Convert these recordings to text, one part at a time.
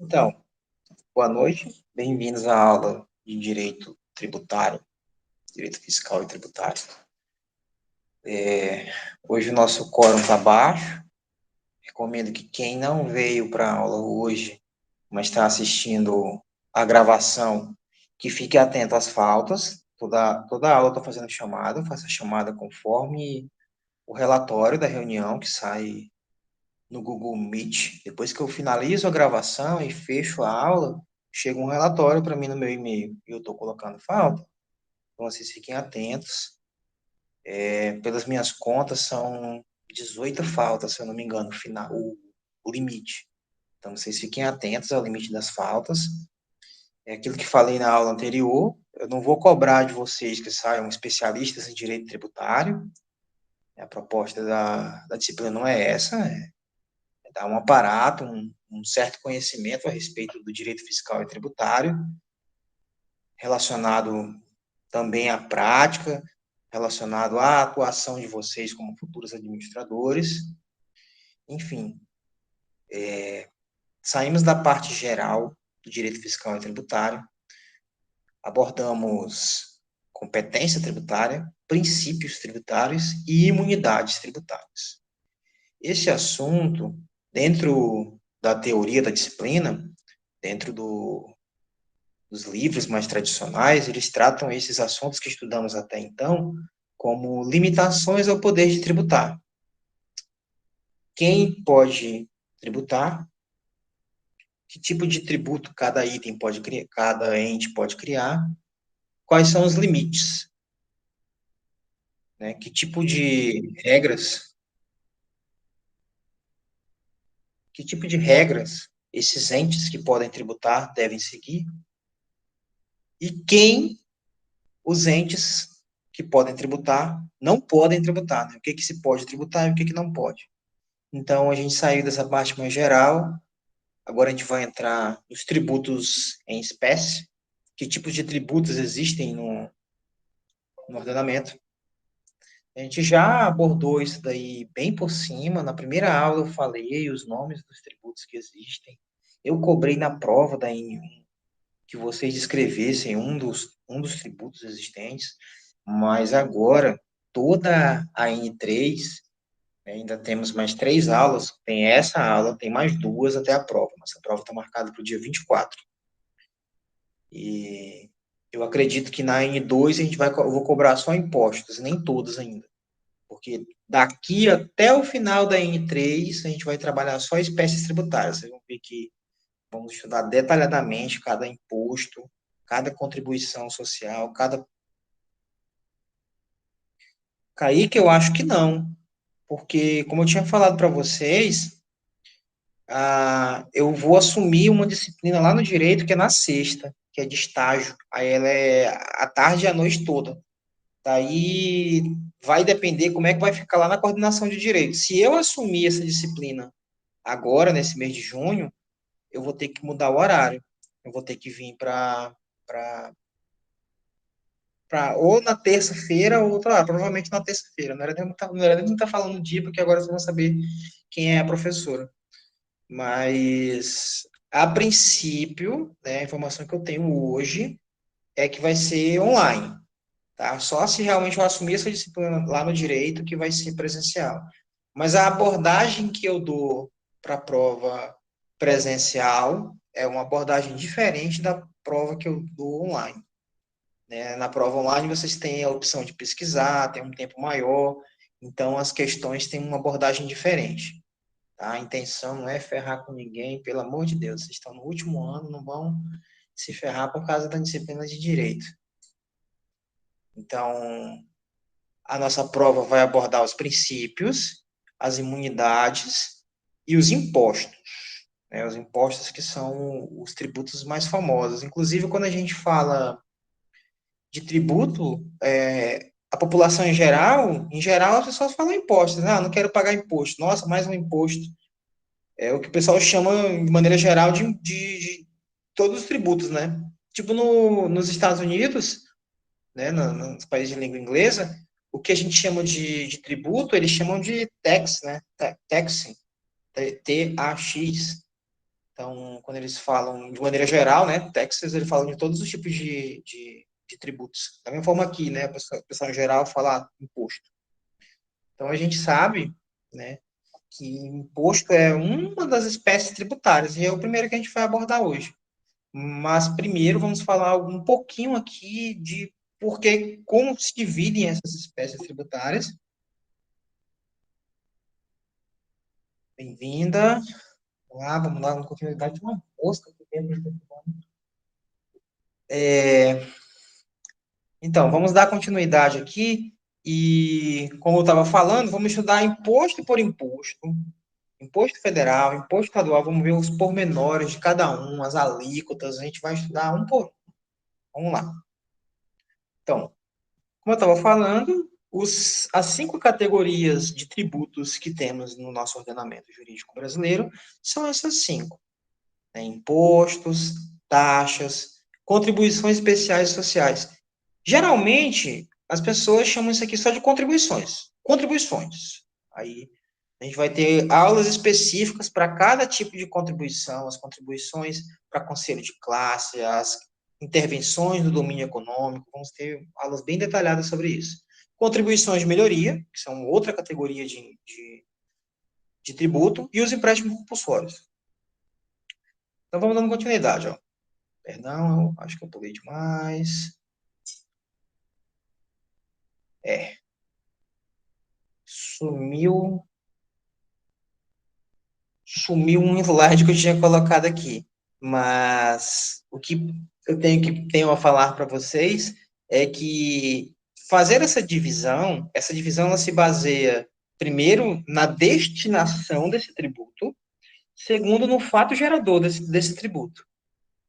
Então, boa noite, bem-vindos à aula de Direito Tributário, Direito Fiscal e Tributário. Hoje o nosso quórum está baixo, recomendo que quem não veio para a aula hoje, mas está assistindo a gravação, que fique atento às faltas. Toda aula eu estou fazendo chamada, eu faço a chamada conforme o relatório da reunião que sai no Google Meet. Depois que eu finalizo a gravação e fecho a aula, chega um relatório para mim no meu e-mail e eu estou colocando falta. Então, vocês fiquem atentos. Pelas minhas contas, são 18 faltas, se eu não me engano, o limite. Então, vocês fiquem atentos ao limite das faltas. É aquilo que falei na aula anterior. Eu não vou cobrar de vocês que saiam especialistas em direito tributário. A proposta da disciplina não é essa, dar um aparato, um certo conhecimento a respeito do direito fiscal e tributário, relacionado também à prática, relacionado à atuação de vocês como futuros administradores. Enfim, saímos da parte geral do direito fiscal e tributário, abordamos competência tributária, princípios tributários e imunidades tributárias. Esse assunto, dentro da teoria da disciplina, dentro dos livros mais tradicionais, eles tratam esses assuntos que estudamos até então como limitações ao poder de tributar. Quem pode tributar, que tipo de tributo cada item pode criar, cada ente pode criar, quais são os limites, né? Que tipo de regras, esses entes que podem tributar devem seguir, e quem os entes que podem tributar não podem tributar, né? O que se pode tributar e o que não pode. Então, a gente saiu dessa parte mais geral, agora a gente vai entrar nos tributos em espécie, que tipos de tributos existem no ordenamento. A gente já abordou isso daí bem por cima, na primeira aula eu falei os nomes dos tributos que existem, eu cobrei na prova da N1 que vocês descrevessem um dos tributos existentes, mas agora, toda a N3, ainda temos mais 3 aulas, tem essa aula, tem mais 2 até a prova. Nossa prova está marcada para o dia 24. E eu acredito que na N2 eu vou cobrar só impostos, nem todos ainda. Porque daqui até o final da N3, a gente vai trabalhar só espécies tributárias. Vocês vão ver que vamos estudar detalhadamente cada imposto, cada contribuição social, cada. Kaique, eu acho que não. Porque, como eu tinha falado para vocês, eu vou assumir uma disciplina lá no direito que é na sexta, que é de estágio. Aí ela é a tarde e a noite toda. Daí vai depender como é que vai ficar lá na coordenação de direito. Se eu assumir essa disciplina agora, nesse mês de junho, eu vou ter que mudar o horário. Eu vou ter que vir para ou na terça-feira ou provavelmente na terça-feira. Não era nem tá falando o dia, porque agora vocês vão saber quem é a professora. Mas, a princípio, né, a informação que eu tenho hoje é que vai ser online, tá? Só se realmente eu assumir essa disciplina lá no direito que vai ser presencial. Mas a abordagem que eu dou para a prova presencial é uma abordagem diferente da prova que eu dou online, né? Na prova online vocês têm a opção de pesquisar, tem um tempo maior, então as questões têm uma abordagem diferente. Tá? A intenção não é ferrar com ninguém, pelo amor de Deus. Vocês estão no último ano, não vão se ferrar por causa da disciplina de direito. Então, a nossa prova vai abordar os princípios, as imunidades e os impostos. Né? Os impostos que são os tributos mais famosos. Inclusive, quando a gente fala de tributo, a população em geral, as pessoas falam impostos. Né? Não quero pagar imposto. Nossa, mais um imposto. É o que o pessoal chama, de maneira geral, de todos os tributos, né? Tipo, nos Estados Unidos, né, nos países de língua inglesa, o que a gente chama de tributo, eles chamam de tax, né? Taxing, T-A-X. Então, quando eles falam de maneira geral, né, taxes, eles falam de todos os tipos de tributos. Da mesma forma aqui, né, a pessoa em geral fala imposto. Então, a gente sabe, né, que imposto é uma das espécies tributárias, e é o primeiro que a gente vai abordar hoje. Mas primeiro vamos falar um pouquinho aqui de como se dividem essas espécies tributárias. Bem-vinda. Vamos lá, uma continuidade de uma mosca aqui dentro do telefone. Então, vamos dar continuidade aqui e, como eu estava falando, vamos estudar imposto por imposto, imposto federal, imposto estadual, vamos ver os pormenores de cada um, as alíquotas, a gente vai estudar um por um. Vamos lá. Então, como eu estava falando, as 5 categorias de tributos que temos no nosso ordenamento jurídico brasileiro são essas 5, né? Impostos, taxas, contribuições especiais e sociais. Geralmente, as pessoas chamam isso aqui só de contribuições. Contribuições. Aí, a gente vai ter aulas específicas para cada tipo de contribuição, as contribuições para conselho de classe, as intervenções do domínio econômico, vamos ter aulas bem detalhadas sobre isso. Contribuições de melhoria, que são outra categoria de tributo, e os empréstimos compulsórios. Então, vamos dando continuidade, ó. Perdão, acho que eu pulei demais. Sumiu um slide que eu tinha colocado aqui. Mas o que eu tenho a falar para vocês é que fazer essa divisão ela se baseia, primeiro, na destinação desse tributo, segundo, no fato gerador desse tributo.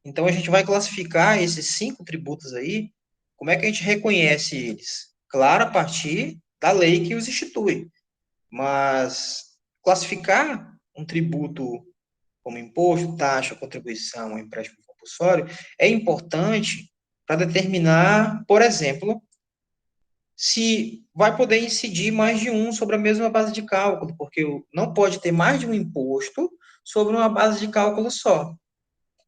Então, a gente vai classificar esses 5 tributos aí, como é que a gente reconhece eles? Claro, a partir da lei que os institui. Mas classificar um tributo como imposto, taxa, contribuição, empréstimo compulsório, é importante para determinar, por exemplo, se vai poder incidir mais de um sobre a mesma base de cálculo, porque não pode ter mais de um imposto sobre uma base de cálculo só.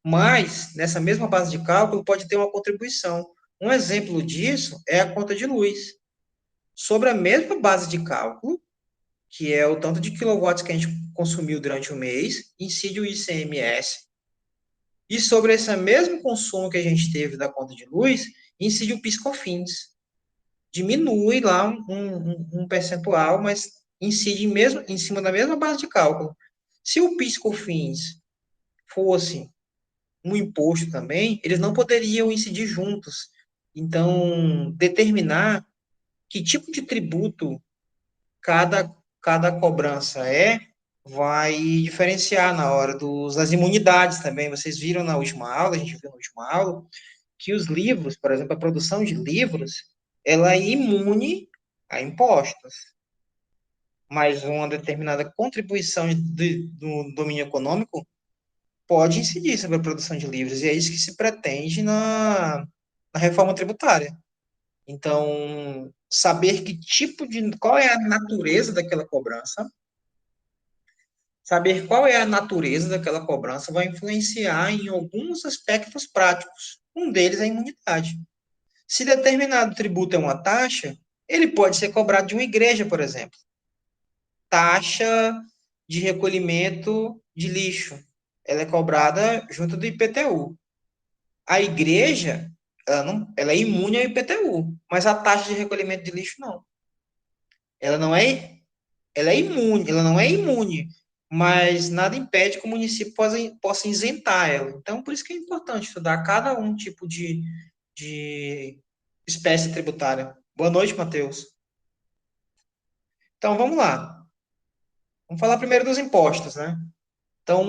Mas, nessa mesma base de cálculo, pode ter uma contribuição. Um exemplo disso é a conta de luz. Sobre a mesma base de cálculo, que é o tanto de quilowatts que a gente consumiu durante o mês, incide o ICMS, e sobre esse mesmo consumo que a gente teve da conta de luz, incide o PIS/COFINS. Diminui lá um percentual, mas incide mesmo, em cima da mesma base de cálculo. Se o PIS/COFINS fosse um imposto também, eles não poderiam incidir juntos. Então, determinar que tipo de tributo cada cobrança vai diferenciar na hora das imunidades também. Vocês viram na última aula, a gente viu na última aula, que os livros, por exemplo, a produção de livros, ela é imune a impostos. Mas uma determinada contribuição do domínio econômico pode incidir sobre a produção de livros, e é isso que se pretende na reforma tributária. Então, saber qual é a natureza daquela cobrança, saber qual é a natureza daquela cobrança vai influenciar em alguns aspectos práticos. Um deles é a imunidade. Se determinado tributo é uma taxa, ele pode ser cobrado de uma igreja, por exemplo. Taxa de recolhimento de lixo. Ela é cobrada junto do IPTU. A igreja, ela é imune ao IPTU, mas a taxa de recolhimento de lixo não. Ela não é, ela é imune, ela não é imune, mas nada impede que o município possa isentar ela. Então, por isso que é importante estudar cada um tipo de espécie tributária. Boa noite, Matheus. Então, vamos lá. Vamos falar primeiro dos impostos, né? Então,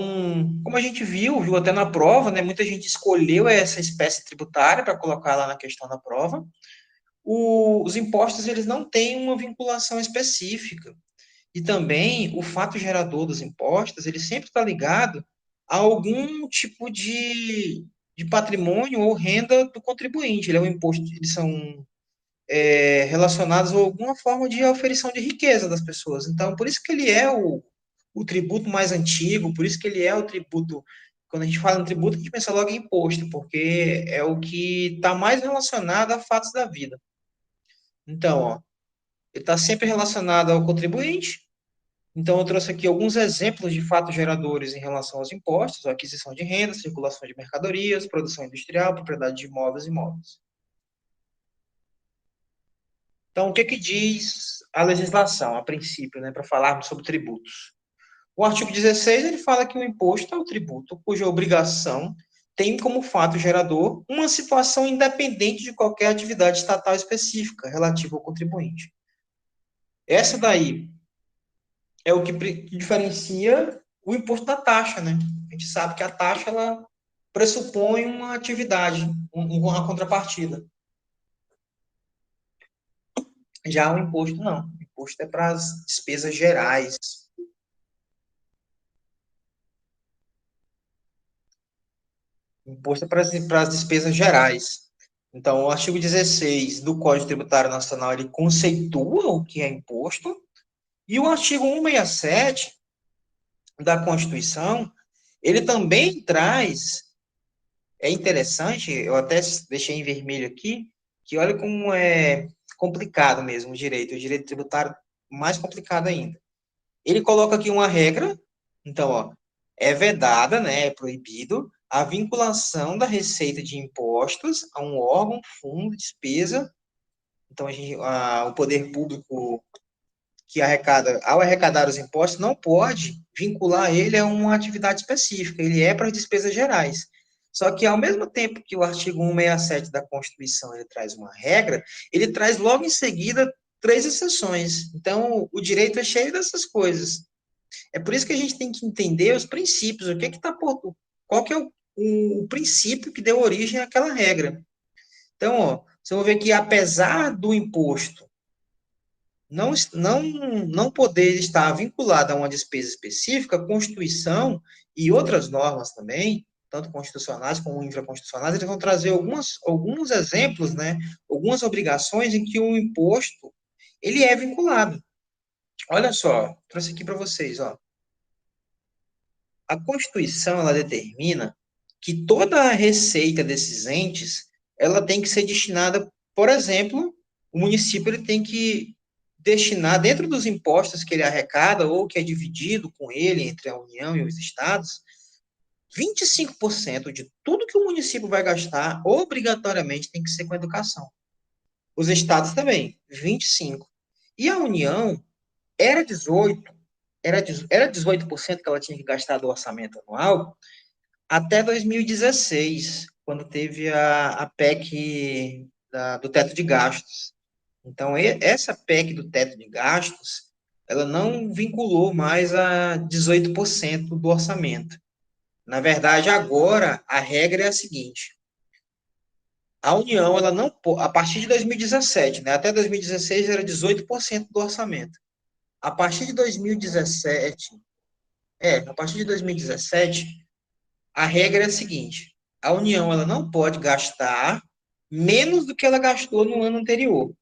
como a gente viu até na prova, né? Muita gente escolheu essa espécie tributária para colocar lá na questão da prova. Os impostos, eles não têm uma vinculação específica. E também o fato gerador dos impostos, ele sempre está ligado a algum tipo de patrimônio ou renda do contribuinte. Ele é um imposto, eles são relacionados a alguma forma de oferição de riqueza das pessoas. Então, por isso que ele é o tributo mais antigo, por isso que ele é o tributo quando a gente fala em tributo, a gente pensa logo em imposto, porque é o que está mais relacionado a fatos da vida. Então, ó, ele está sempre relacionado ao contribuinte. Então, eu trouxe aqui alguns exemplos de fatos geradores em relação aos impostos: aquisição de renda, circulação de mercadorias, produção industrial, propriedade de imóveis e imóveis. Então, o que que diz a legislação, a princípio, né, para falarmos sobre tributos? O artigo 16, ele fala que o imposto é o tributo cuja obrigação tem como fato gerador uma situação independente de qualquer atividade estatal específica relativa ao contribuinte. Essa daí é o que diferencia o imposto da taxa, né? A gente sabe que a taxa, ela pressupõe uma atividade, uma contrapartida. Já o imposto, não. O imposto é para as despesas gerais. O imposto é para as despesas gerais. Então, o artigo 16 do Código Tributário Nacional, ele conceitua o que é imposto, e o artigo 167 da Constituição, ele também traz, é interessante, eu até deixei em vermelho aqui, que olha como é complicado mesmo o direito tributário mais complicado ainda. Ele coloca aqui uma regra, então, ó, é vedada, né, é proibido a vinculação da receita de impostos a um órgão, fundo, despesa. Então, o poder público que arrecada, ao arrecadar os impostos, não pode vincular ele a uma atividade específica, ele é para as despesas gerais. Só que, ao mesmo tempo que o artigo 167 da Constituição ele traz uma regra, ele traz logo em seguida três exceções. Então, o direito é cheio dessas coisas. É por isso que a gente tem que entender os princípios, o que está por. Qual que é o princípio que deu origem àquela regra. Então, ó, você vai ver que apesar do imposto não poder estar vinculado a uma despesa específica, a Constituição e outras normas também, tanto constitucionais como infraconstitucionais, eles vão trazer alguns exemplos, né, algumas obrigações em que o imposto ele é vinculado. Olha só, trouxe aqui para vocês, ó. A Constituição ela determina que toda a receita desses entes ela tem que ser destinada, por exemplo, o município ele tem que destinar dentro dos impostos que ele arrecada ou que é dividido com ele entre a União e os estados, 25% de tudo que o município vai gastar obrigatoriamente tem que ser com educação. Os estados também, 25%. E a União era 18%, era 18% que ela tinha que gastar do orçamento anual até 2016, quando teve a PEC do teto de gastos. Então, essa PEC do teto de gastos, ela não vinculou mais a 18% do orçamento. Na verdade, agora, a regra é a seguinte: a União, ela não, a partir de 2017, né, até 2016 era 18% do orçamento. A partir de 2017, a partir de 2017, a regra é a seguinte: a União, ela não pode gastar menos do que ela gastou no ano anterior.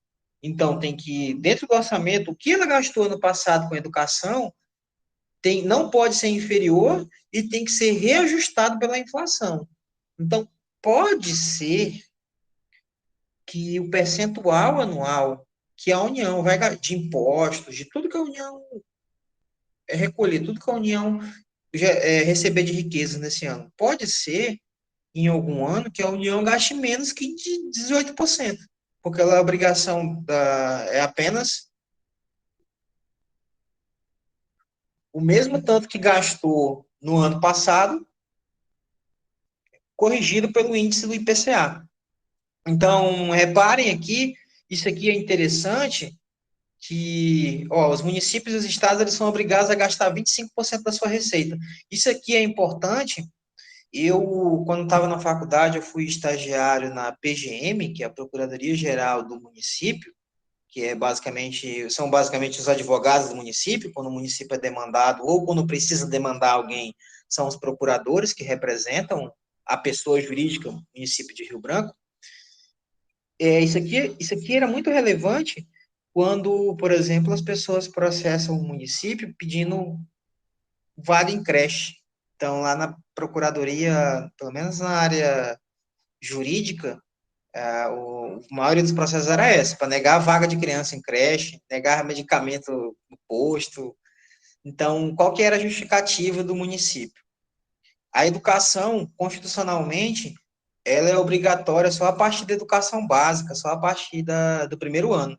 Então, tem que, dentro do orçamento, o que ela gastou no passado com educação não pode ser inferior e tem que ser reajustado pela inflação. Então, pode ser que o percentual anual que a União vai de impostos, de tudo que a União recolher, tudo que a União receber de riqueza nesse ano, pode ser, em algum ano, que a União gaste menos que de 18%, porque a obrigação é apenas o mesmo tanto que gastou no ano passado, corrigido pelo índice do IPCA. Então, reparem aqui, isso aqui é interessante, que os municípios e os estados eles são obrigados a gastar 25% da sua receita. Isso aqui é importante. Eu, quando estava na faculdade, eu fui estagiário na PGM, que é a Procuradoria Geral do Município, que são basicamente os advogados do município, quando o município é demandado ou quando precisa demandar alguém, são os procuradores que representam a pessoa jurídica, o município de Rio Branco. Isso aqui era muito relevante quando, por exemplo, as pessoas processam o município pedindo vaga em creche. Então, lá na procuradoria, pelo menos na área jurídica, a maioria dos processos era essa, para negar a vaga de criança em creche, negar medicamento no posto. Então, qual que era a justificativa do município? A educação, constitucionalmente, ela é obrigatória só a partir da educação básica, só a partir do primeiro ano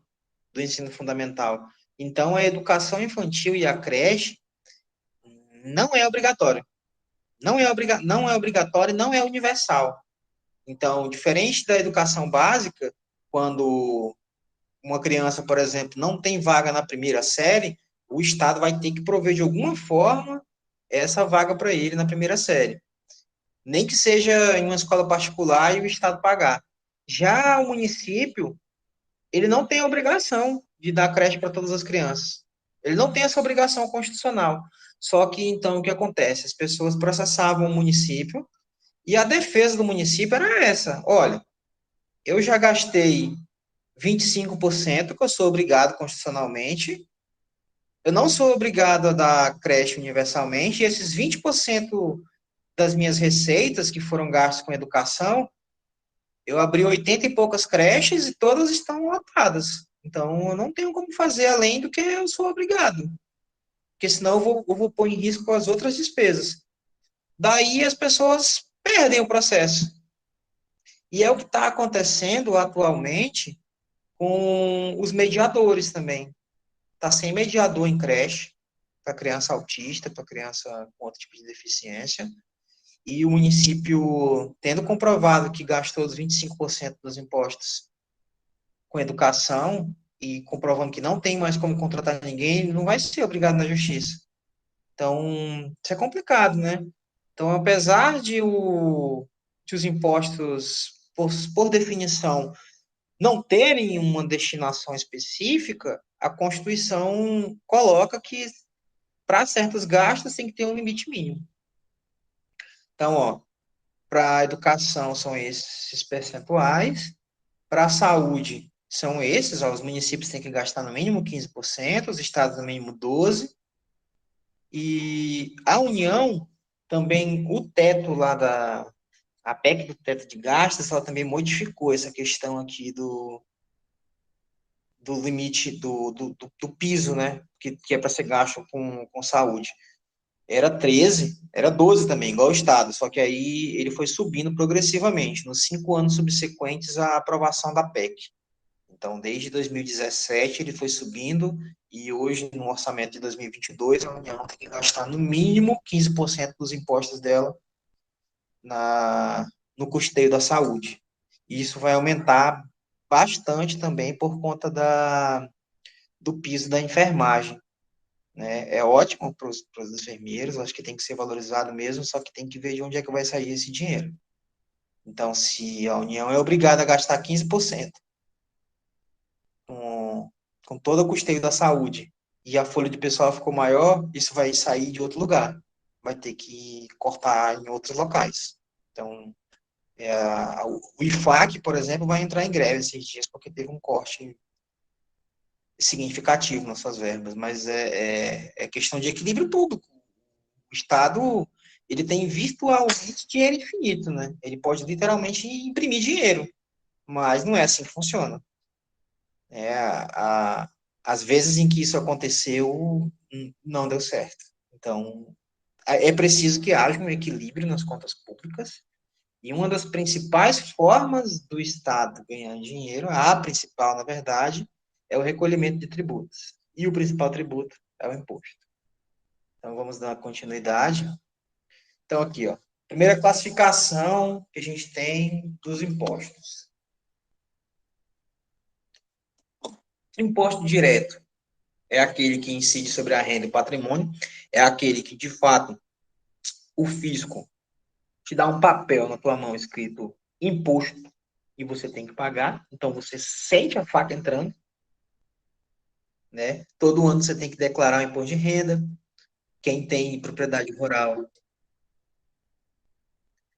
do ensino fundamental. Então, a educação infantil e a creche não é obrigatória. Não é obrigatória e não é universal. Então, diferente da educação básica, quando uma criança, por exemplo, não tem vaga na primeira série, o Estado vai ter que prover de alguma forma essa vaga para ele na primeira série. Nem que seja em uma escola particular e o Estado pagar. Já o município, ele não tem a obrigação de dar creche para todas as crianças. Ele não tem essa obrigação constitucional. Só que, então, o que acontece? As pessoas processavam o município e a defesa do município era essa. Olha, eu já gastei 25%, que eu sou obrigado constitucionalmente, eu não sou obrigado a dar creche universalmente, e esses 20% das minhas receitas que foram gastos com educação, eu abri 80 e poucas creches e todas estão lotadas. Então, eu não tenho como fazer além do que eu sou obrigado, porque senão eu vou pôr em risco as outras despesas. Daí as pessoas perdem o processo. E é o que está acontecendo atualmente com os mediadores também. Está sem mediador em creche, para criança autista, para criança com outro tipo de deficiência, e o município, tendo comprovado que gastou os 25% dos impostos com educação, e comprovando que não tem mais como contratar ninguém, não vai ser obrigado na justiça. Então, isso é complicado, né? Então, apesar de os impostos, por definição, não terem uma destinação específica, a Constituição coloca que para certos gastos tem que ter um limite mínimo. Então, ó, para a educação são esses percentuais, para a saúde são esses, ó, os municípios têm que gastar no mínimo 15%, os estados no mínimo 12%, e a União também, o teto lá a PEC do teto de gastos, ela também modificou essa questão aqui do limite do piso, né, que é para ser gasto com saúde. Era 13, era 12 também, igual o Estado, só que aí ele foi subindo progressivamente, nos 5 anos subsequentes à aprovação da PEC. Então, desde 2017 ele foi subindo, e hoje, no orçamento de 2022, a União tem que gastar no mínimo 15% dos impostos dela no custeio da saúde. E isso vai aumentar bastante também por conta do piso da enfermagem. Né? É ótimo para os enfermeiros, acho que tem que ser valorizado mesmo, só que tem que ver de onde é que vai sair esse dinheiro. Então, se a União é obrigada a gastar 15% com, com todo o custeio da saúde e a folha de pessoal ficou maior, isso vai sair de outro lugar. Vai ter que cortar em outros locais. Então, o IFAC, por exemplo, vai entrar em greve esses dias porque teve um corte significativo nas suas verbas, mas é questão de equilíbrio público. O Estado, ele tem virtualmente dinheiro infinito, né? Ele pode literalmente imprimir dinheiro, mas não é assim que funciona. É, as vezes em que isso aconteceu, não deu certo. Então, é preciso que haja um equilíbrio nas contas públicas, e uma das principais formas do Estado ganhar dinheiro, a principal, na verdade, é o recolhimento de tributos. E o principal tributo é o imposto. Então, vamos dar continuidade. Então, aqui, ó. Primeira classificação que a gente tem dos impostos. Imposto direto é aquele que incide sobre a renda e patrimônio, é aquele que, de fato, o fisco te dá um papel na tua mão escrito imposto e você tem que pagar. Então, você sente a faca entrando, né? Todo ano você tem que declarar o imposto de renda. Quem tem propriedade rural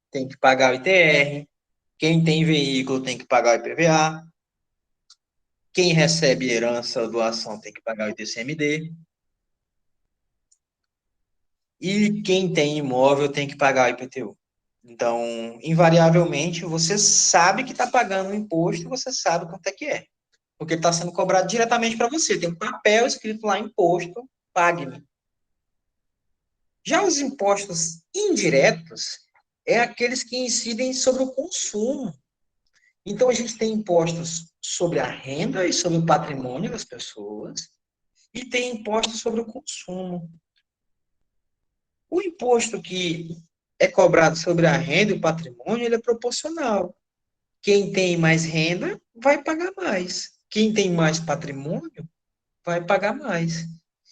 tem que pagar o ITR. Quem tem veículo tem que pagar o IPVA. Quem recebe herança ou doação tem que pagar o ITCMD. E quem tem imóvel tem que pagar o IPTU. Então, invariavelmente, você sabe que está pagando o imposto, você sabe quanto é que é. Porque está sendo cobrado diretamente para você. Tem um papel escrito lá, imposto, pague-me. Já os impostos indiretos é aqueles que incidem sobre o consumo. Então, a gente tem impostos sobre a renda e sobre o patrimônio das pessoas, e tem impostos sobre o consumo. O imposto que é cobrado sobre a renda e o patrimônio, ele é proporcional. Quem tem mais renda vai pagar mais. Quem tem mais patrimônio vai pagar mais.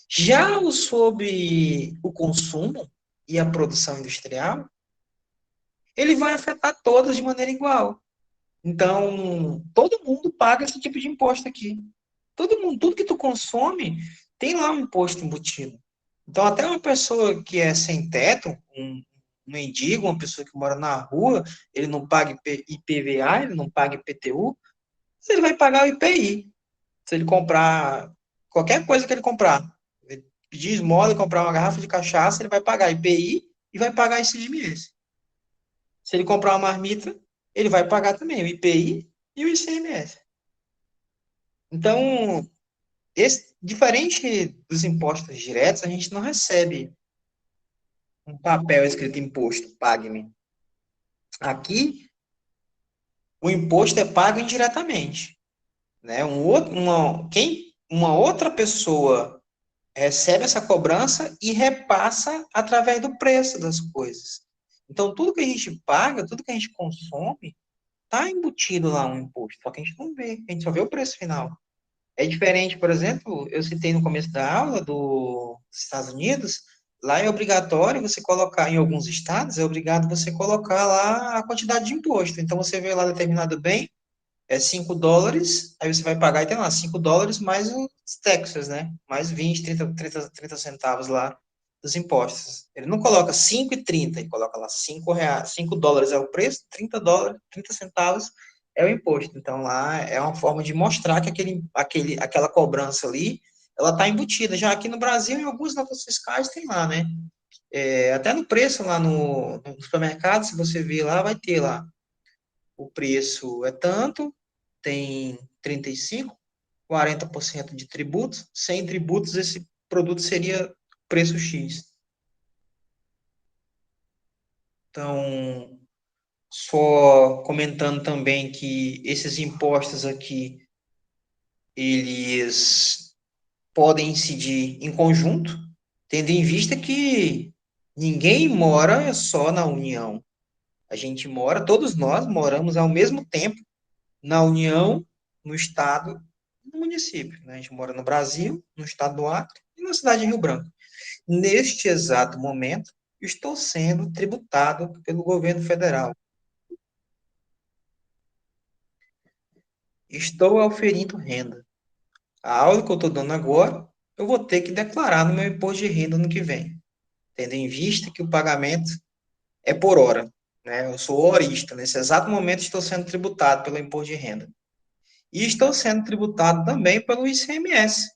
Já o sobre o consumo e a produção industrial, ele vai afetar todas de maneira igual. Então, todo mundo paga esse tipo de imposto aqui. Todo mundo, tudo que tu consome, tem lá um imposto embutido. Então, até uma pessoa que é sem teto, um mendigo, uma pessoa que mora na rua, ele não paga IPVA, ele não paga IPTU, mas ele vai pagar o IPI. Se ele comprar qualquer coisa que ele comprar, ele pedir esmola e comprar uma garrafa de cachaça, ele vai pagar IPI e vai pagar ICMS. Se ele comprar uma marmita, ele vai pagar também o IPI e o ICMS. Então, diferente dos impostos diretos, a gente não recebe um papel escrito imposto, pague-me. Aqui, o imposto é pago indiretamente, né? Uma outra pessoa recebe essa cobrança e repassa através do preço das coisas. Então, tudo que a gente paga, tudo que a gente consome, está embutido lá um imposto, só que a gente não vê, a gente só vê o preço final. É diferente, por exemplo, eu citei no começo da aula dos Estados Unidos, lá é obrigatório você colocar, em alguns estados, é obrigado você colocar lá a quantidade de imposto. Então, você vê lá determinado bem, é $5, aí você vai pagar e tem lá $5 mais os taxas, né? Mais 20, 30 centavos lá dos impostos. Ele não coloca 5,30, ele coloca lá R$ 5, $5 é o preço, $30, 30 centavos é o imposto. Então lá é uma forma de mostrar que aquela cobrança ali, ela está embutida. Já aqui no Brasil, em alguns notas fiscais tem lá, né? Até no preço lá no supermercado, se você ver lá, vai ter lá o preço é tanto, tem 35, 40% de tributos. Sem tributos, esse produto seria preço X. Então, só comentando também que esses impostos aqui, eles podem incidir em conjunto, tendo em vista que ninguém mora só na União. A gente mora, todos nós moramos ao mesmo tempo na União, no Estado e no município. Né? A gente mora no Brasil, no Estado do Acre e na cidade de Rio Branco. Neste exato momento, estou sendo tributado pelo governo federal. Estou auferindo renda. A aula que eu estou dando agora, eu vou ter que declarar no meu imposto de renda no que vem, tendo em vista que o pagamento é por hora. Né? Eu sou horista. Nesse exato momento, estou sendo tributado pelo imposto de renda. E estou sendo tributado também pelo ICMS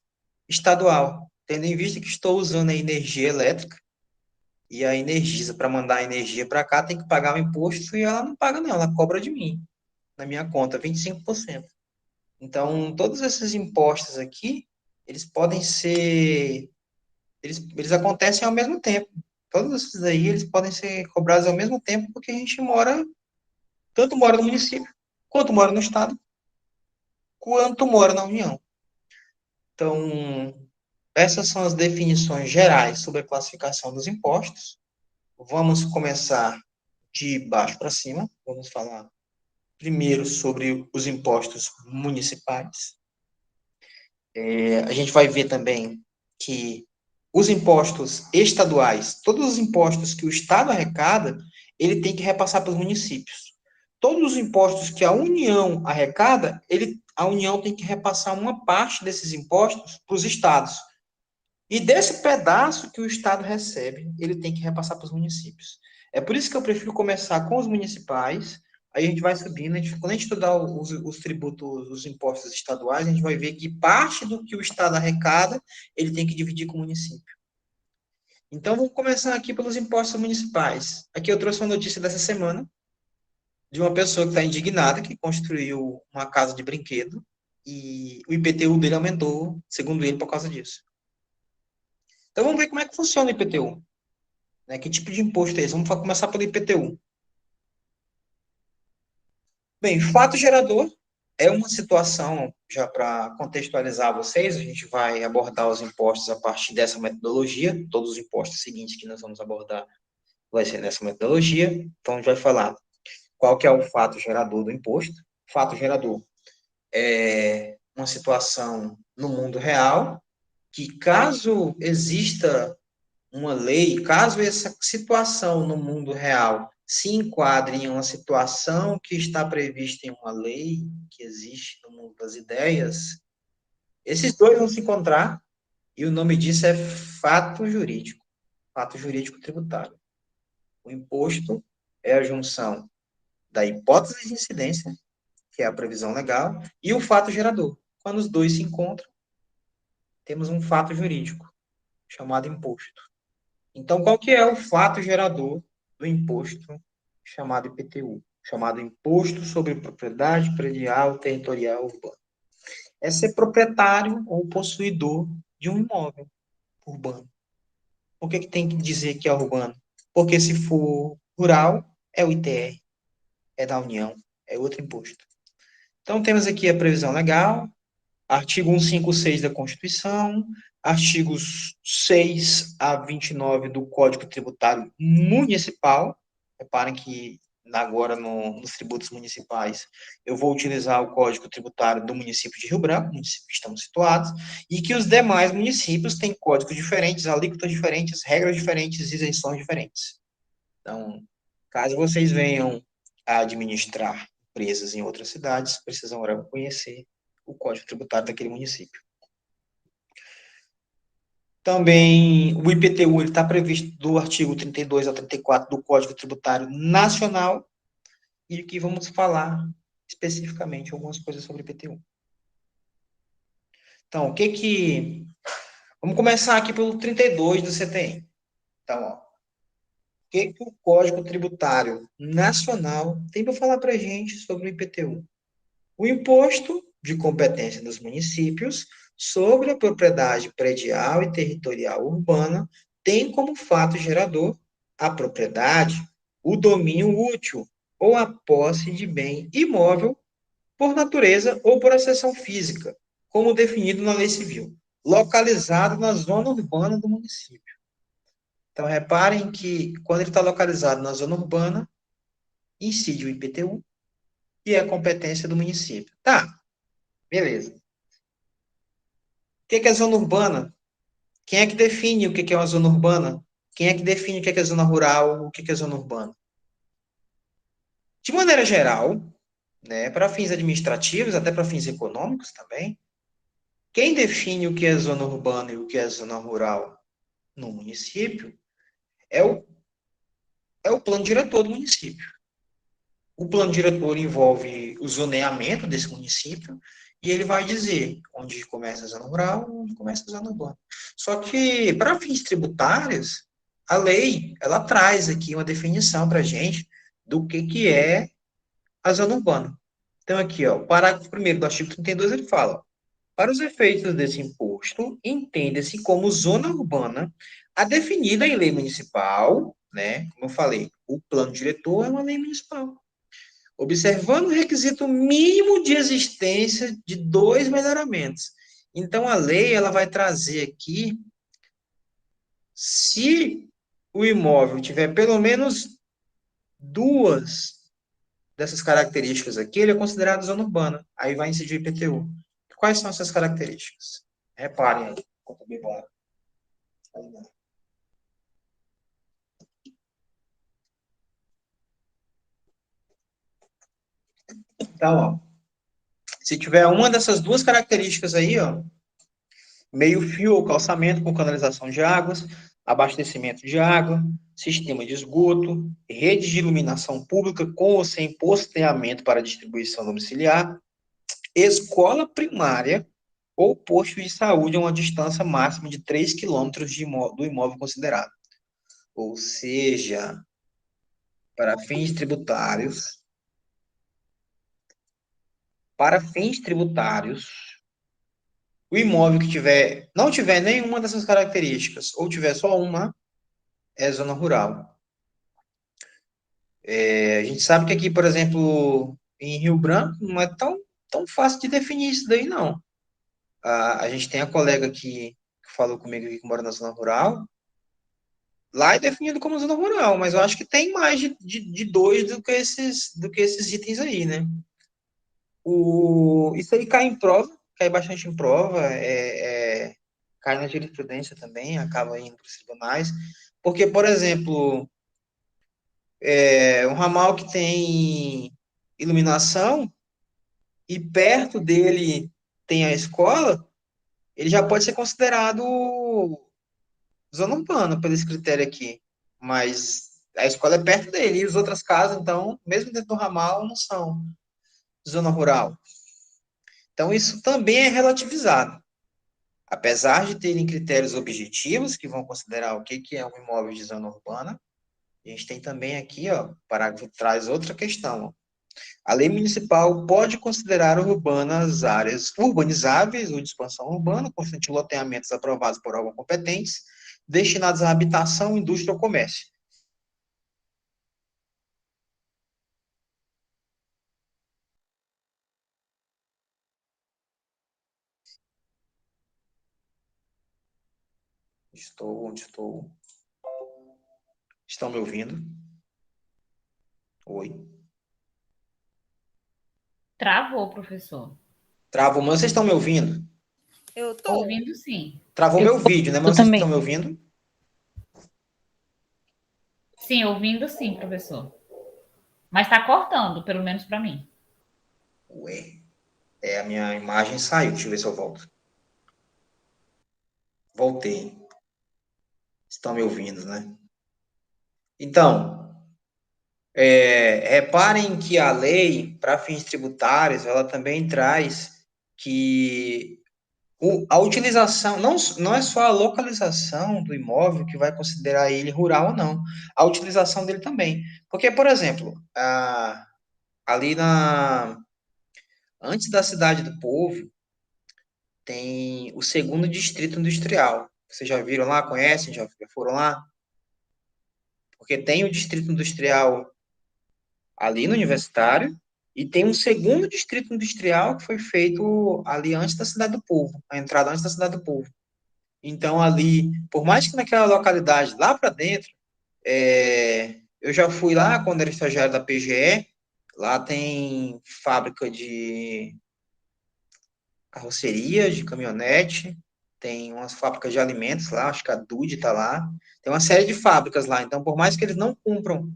estadual, tendo em vista que estou usando a energia elétrica e a Energisa, para mandar a energia para cá, tem que pagar o imposto e ela não paga, não, ela cobra de mim, na minha conta, 25%. Então, todos esses impostos aqui, eles podem ser. Eles acontecem ao mesmo tempo. Todos esses aí, eles podem ser cobrados ao mesmo tempo, porque a gente mora, tanto mora no município, quanto mora no estado, quanto mora na União. Então, essas são as definições gerais sobre a classificação dos impostos. Vamos começar de baixo para cima. Vamos falar primeiro sobre os impostos municipais. A gente vai ver também que os impostos estaduais, todos os impostos que o Estado arrecada, ele tem que repassar para os municípios. Todos os impostos que a União arrecada, a União tem que repassar uma parte desses impostos para os estados. E desse pedaço que o Estado recebe, ele tem que repassar para os municípios. É por isso que eu prefiro começar com os municipais, aí a gente vai subindo, quando a gente estudar os tributos, os impostos estaduais, a gente vai ver que parte do que o Estado arrecada, ele tem que dividir com o município. Então, vamos começar aqui pelos impostos municipais. Aqui eu trouxe uma notícia dessa semana de uma pessoa que está indignada, que construiu uma casa de brinquedo e o IPTU dele aumentou, segundo ele, por causa disso. Então, vamos ver como é que funciona o IPTU. Né? Que tipo de imposto é esse? Vamos começar pelo IPTU. Bem, fato gerador é uma situação, já para contextualizar vocês, a gente vai abordar os impostos a partir dessa metodologia, todos os impostos seguintes que nós vamos abordar vai ser nessa metodologia. Então, a gente vai falar qual que é o fato gerador do imposto. Fato gerador é uma situação no mundo real que, caso exista uma lei, caso essa situação no mundo real se enquadre em uma situação que está prevista em uma lei que existe no mundo das ideias, esses dois vão se encontrar e o nome disso é fato jurídico tributário. O imposto é a junção da hipótese de incidência, que é a previsão legal, e o fato gerador. Quando os dois se encontram, temos um fato jurídico, chamado imposto. Então, qual que é o fato gerador do imposto chamado IPTU? Chamado Imposto sobre Propriedade Predial Territorial Urbana. É ser proprietário ou possuidor de um imóvel urbano. Por que tem que dizer que é urbano? Porque se for rural, é o ITR, é da União, é outro imposto. Então, temos aqui a previsão legal, artigo 156 da Constituição, artigos 6 a 29 do Código Tributário Municipal. Reparem que agora nos tributos municipais eu vou utilizar o Código Tributário do município de Rio Branco, município que estamos situados, e que os demais municípios têm códigos diferentes, alíquotas diferentes, regras diferentes, isenções diferentes. Então, caso vocês venham a administrar empresas em outras cidades, precisam conhecer o Código Tributário daquele município. Também o IPTU está previsto do artigo 32 ao 34 do Código Tributário Nacional, e aqui vamos falar especificamente algumas coisas sobre o IPTU. Então, Vamos começar aqui pelo 32 do CTN. Então, ó, que o Código Tributário Nacional tem para falar para a gente sobre o IPTU? O imposto de competência dos municípios sobre a propriedade predial e territorial urbana tem como fato gerador a propriedade, o domínio útil ou a posse de bem imóvel por natureza ou por acessão física, como definido na lei civil, localizado na zona urbana do município. Então, reparem que quando ele está localizado na zona urbana, incide o IPTU e é competência do município. Tá, beleza. O que é zona urbana? Quem é que define o que é uma zona urbana? Quem é que define o que é zona rural, o que é zona urbana? De maneira geral, né, para fins administrativos, até para fins econômicos também, quem define o que é zona urbana e o que é zona rural no município é o plano diretor do município. O plano diretor envolve o zoneamento desse município e ele vai dizer onde começa a zona rural, onde começa a zona urbana. Só que, para fins tributários, a lei, ela traz aqui uma definição para a gente do que é a zona urbana. Então, aqui, ó, o parágrafo 1º do artigo 32, ele fala: para os efeitos desse imposto, entende-se como zona urbana a definida em lei municipal, né? Como eu falei, o plano diretor é uma lei municipal, observando o requisito mínimo de existência de dois melhoramentos. Então, a lei ela vai trazer aqui, se o imóvel tiver pelo menos duas dessas características aqui, ele é considerado zona urbana. Aí vai incidir o IPTU. Quais são essas características? Reparem aí, conta bem bora. Então, ó, se tiver uma dessas duas características aí, ó, meio-fio ou calçamento com canalização de águas, abastecimento de água, sistema de esgoto, rede de iluminação pública com ou sem posteamento para distribuição domiciliar, escola primária ou posto de saúde a uma distância máxima de 3 quilômetros do imóvel considerado. Ou seja, para fins tributários, o imóvel que não tiver nenhuma dessas características, ou tiver só uma, é zona rural. A gente sabe que aqui, por exemplo, em Rio Branco, não é tão fácil de definir isso daí, não. A gente tem a colega que falou comigo aqui que mora na zona rural, lá é definido como zona rural, mas eu acho que tem mais de dois do que esses itens aí, né? Isso aí cai em prova, cai bastante em prova, cai na jurisprudência também, acaba indo para os tribunais, porque, por exemplo, um ramal que tem iluminação e perto dele tem a escola, ele já pode ser considerado zona urbana por esse critério aqui. Mas a escola é perto dele, e as outras casas, então, mesmo dentro do ramal, não são zona rural. Então, isso também é relativizado. Apesar de terem critérios objetivos que vão considerar o que é um imóvel de zona urbana, a gente tem também aqui, ó, o parágrafo traz outra questão. Ó. A lei municipal pode considerar urbanas áreas urbanizáveis ou de expansão urbana, constante loteamentos aprovados por órgãos competentes, destinados à habitação, indústria ou comércio. Estou. Estão me ouvindo? Oi. Travou, professor. Travou, mas vocês estão me ouvindo? Eu tô. Ouvindo sim. Travou meu vídeo, né? Eu Mas vocês estão também. me ouvindo? Sim, ouvindo sim, professor. Mas está cortando, pelo menos para mim. Ué, a minha imagem saiu. Deixa eu ver se eu volto. Voltei. Estão me ouvindo, né? Então, reparem que a lei, para fins tributários, ela também traz que a utilização, não é só a localização do imóvel que vai considerar ele rural ou não, a utilização dele também. Porque, por exemplo, ali antes da Cidade do Povo, tem o segundo distrito industrial. Vocês já viram lá, conhecem, já foram lá? Porque tem o distrito industrial ali no Universitário, e tem um segundo distrito industrial que foi feito ali antes da Cidade do Povo, a entrada antes da Cidade do Povo. Então, ali, por mais que naquela localidade, lá para dentro, eu já fui lá quando era estagiário da PGE, lá tem fábrica de carroceria, de caminhonete, tem umas fábricas de alimentos lá, acho que a Dude está lá, tem uma série de fábricas lá. Então, por mais que eles não cumpram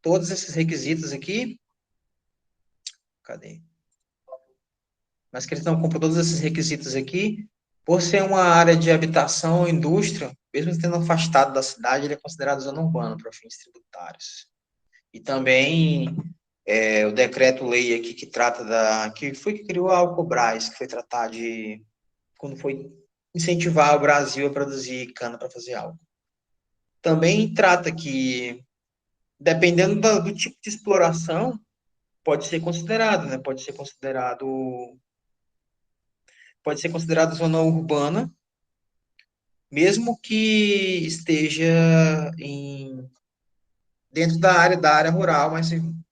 todos esses requisitos aqui, cadê? Mas que eles não cumpram todos esses requisitos aqui, por ser uma área de habitação ou indústria, mesmo tendo afastado da cidade, ele é considerado zona urbana para fins tributários. E também o decreto-lei aqui que trata que foi que criou a Alcobras, que foi tratar de quando foi incentivar o Brasil a produzir cana para fazer álcool. Também trata que, dependendo do tipo de exploração, pode ser considerado, né? Pode ser considerado zona urbana, mesmo que esteja dentro da área rural, mas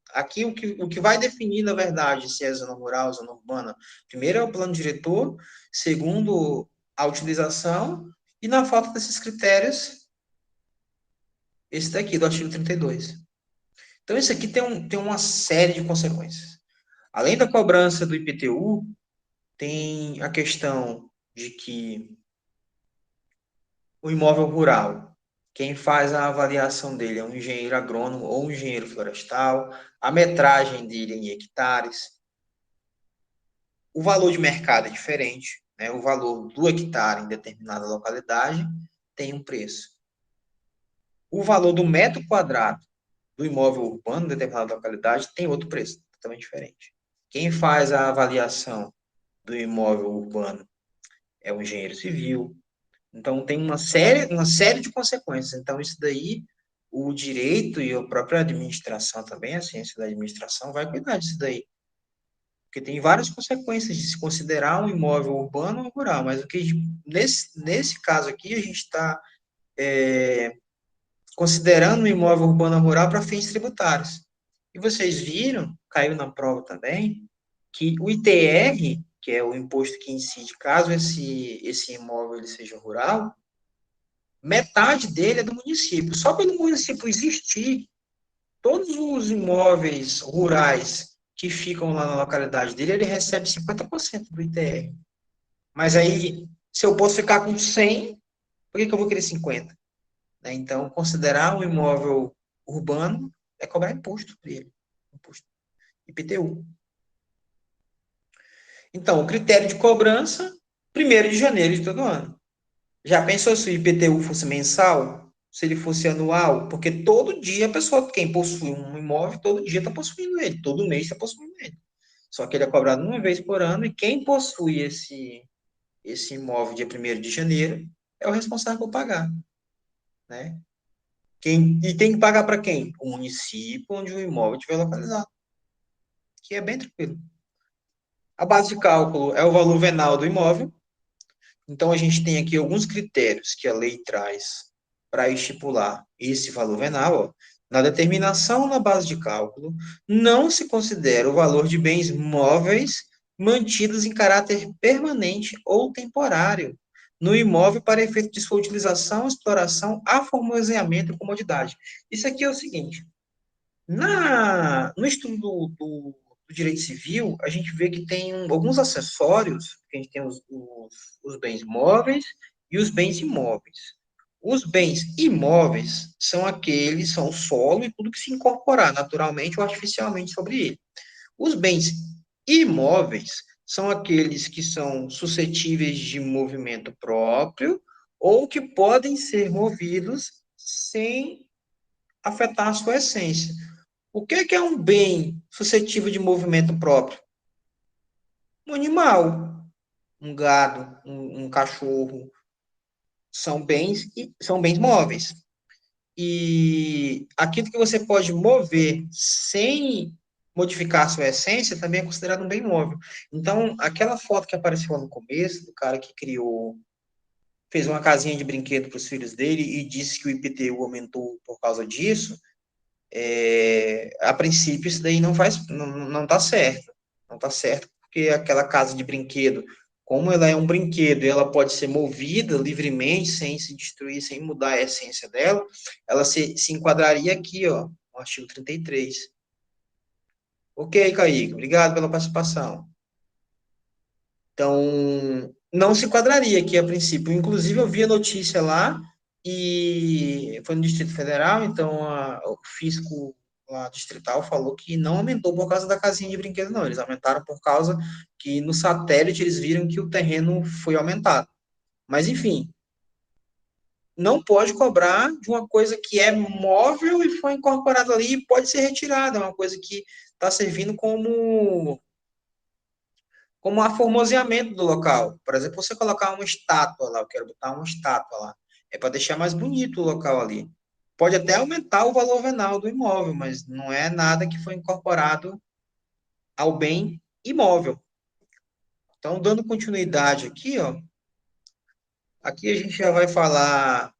aqui o que vai definir, na verdade, se é zona rural, zona urbana, primeiro é o plano diretor, segundo, a utilização, e na falta desses critérios, esse daqui, do artigo 32. Então, isso aqui tem uma série de consequências. Além da cobrança do IPTU, tem a questão de que o imóvel rural, quem faz a avaliação dele é um engenheiro agrônomo ou um engenheiro florestal, a metragem dele é em hectares, o valor de mercado é diferente, né? O valor do hectare em determinada localidade tem um preço. O valor do metro quadrado do imóvel urbano em determinada localidade tem outro preço, totalmente diferente. Quem faz a avaliação do imóvel urbano é o engenheiro civil, Então, tem uma série de consequências. Então, isso daí, o direito e a própria administração também, a ciência da administração, vai cuidar disso daí. Porque tem várias consequências de se considerar um imóvel urbano ou rural. Mas o que, nesse caso aqui, a gente está considerando um imóvel urbano ou rural para fins tributários. E vocês viram, caiu na prova também, que o ITR, que é o imposto que incide caso esse imóvel ele seja rural, metade dele é do município. Só pelo município existir, todos os imóveis rurais que ficam lá na localidade dele, ele recebe 50% do ITR. Mas aí, se eu posso ficar com 100, por que eu vou querer 50? Né? Então, considerar um imóvel urbano é cobrar imposto por ele. Imposto IPTU. Então, o critério de cobrança, 1º de janeiro de todo ano. Já pensou se o IPTU fosse mensal? Se ele fosse anual? Porque todo dia a pessoa, quem possui um imóvel, todo dia está possuindo ele, todo mês está possuindo ele. Só que ele é cobrado uma vez por ano e quem possui esse imóvel dia 1º de janeiro é o responsável por pagar, né? E tem que pagar para quem? O município onde o imóvel estiver localizado, que é bem tranquilo. A base de cálculo é o valor venal do imóvel. Então, a gente tem aqui alguns critérios que a lei traz para estipular esse valor venal. Ó. Na determinação na base de cálculo, não se considera o valor de bens móveis mantidos em caráter permanente ou temporário no imóvel para efeito de sua utilização, exploração, aformoseamento e comodidade. Isso aqui é o seguinte, no estudo do direito civil, a gente vê que tem alguns acessórios, que a gente tem os bens móveis e os bens imóveis. Os bens imóveis são o solo e tudo que se incorporar naturalmente ou artificialmente sobre ele. Os bens imóveis são aqueles que são suscetíveis de movimento próprio ou que podem ser movidos sem afetar a sua essência. O que é um bem suscetível de movimento próprio? Um animal, um gado, um cachorro, são bens móveis. E aquilo que você pode mover sem modificar a sua essência também é considerado um bem móvel. Então, aquela foto que apareceu lá no começo, do cara que fez uma casinha de brinquedo para os filhos dele e disse que o IPTU aumentou por causa disso, a princípio isso daí não está certo. Não está certo porque aquela casa de brinquedo, como ela é um brinquedo e ela pode ser movida livremente, sem se destruir, sem mudar a essência dela, ela se enquadraria aqui, ó, no artigo 33. Ok, Kaique, obrigado pela participação. Então, não se enquadraria aqui a princípio. Inclusive, eu vi a notícia lá e foi no Distrito Federal, então o fisco lá distrital falou que não aumentou por causa da casinha de brinquedo, não. Eles aumentaram por causa que no satélite eles viram que o terreno foi aumentado. Mas, enfim, não pode cobrar de uma coisa que é móvel e foi incorporada ali e pode ser retirada. É uma coisa que está servindo como aformoseamento do local. Por exemplo, você colocar uma estátua lá, eu quero botar uma estátua lá, é para deixar mais bonito o local ali. Pode até aumentar o valor venal do imóvel, mas não é nada que foi incorporado ao bem imóvel. Então, dando continuidade aqui, ó, aqui a gente já vai falar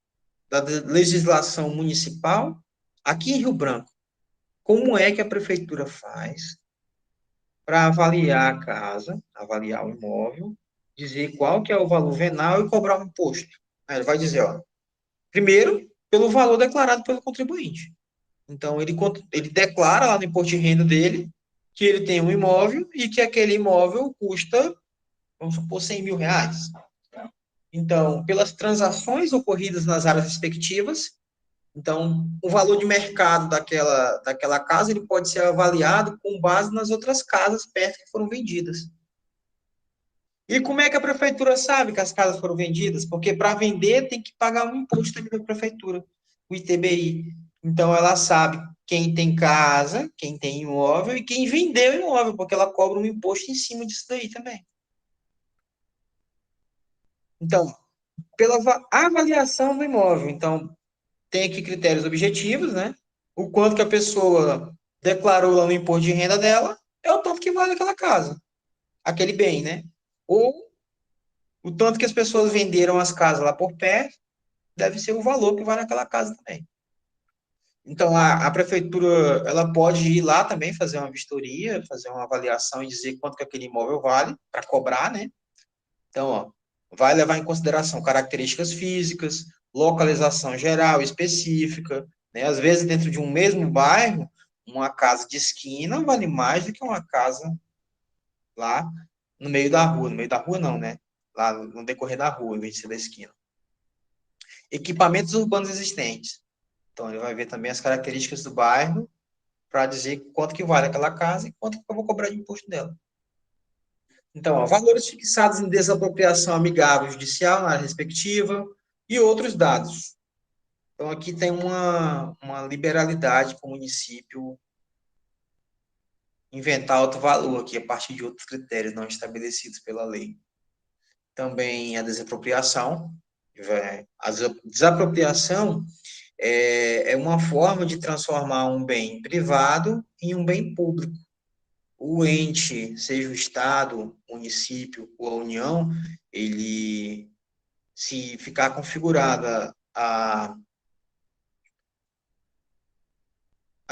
da legislação municipal. Aqui em Rio Branco, como é que a prefeitura faz para avaliar a casa, avaliar o imóvel, dizer qual que é o valor venal e cobrar um imposto? Aí ele vai dizer, ó, primeiro, pelo valor declarado pelo contribuinte. Então, ele declara lá no imposto de renda dele que ele tem um imóvel e que aquele imóvel custa, vamos supor, 100 mil reais. Então, pelas transações ocorridas nas áreas respectivas, então, o valor de mercado daquela casa ele pode ser avaliado com base nas outras casas perto que foram vendidas. E como é que a prefeitura sabe que as casas foram vendidas? Porque para vender tem que pagar um imposto também da prefeitura, o ITBI. Então ela sabe quem tem casa, quem tem imóvel e quem vendeu imóvel, porque ela cobra um imposto em cima disso daí também. Então, pela avaliação do imóvel. Então, tem aqui critérios objetivos, né? O quanto que a pessoa declarou lá no imposto de renda dela é o tanto que vale aquela casa, aquele bem, né? Ou o tanto que as pessoas venderam as casas lá por perto deve ser o valor que vale aquela casa também. Então, a prefeitura, ela pode ir lá também fazer uma vistoria, fazer uma avaliação e dizer quanto que aquele imóvel vale para cobrar, né? Então, ó, vai levar em consideração características físicas, localização geral específica, né? Às vezes, dentro de um mesmo bairro, uma casa de esquina vale mais do que uma casa lá no meio da rua. No meio da rua, não, né? Lá no decorrer da rua, em vez de ser da esquina. Equipamentos urbanos existentes. Então, ele vai ver também as características do bairro para dizer quanto que vale aquela casa e quanto que eu vou cobrar de imposto dela. Então, ó, valores fixados em desapropriação amigável judicial na área respectiva e outros dados. Então, aqui tem uma liberalidade para o município inventar outro valor aqui a partir de outros critérios não estabelecidos pela lei. Também a desapropriação. A desapropriação é uma forma de transformar um bem privado em um bem público. O ente, seja o Estado, o município ou a União, ele, se ficar configurada a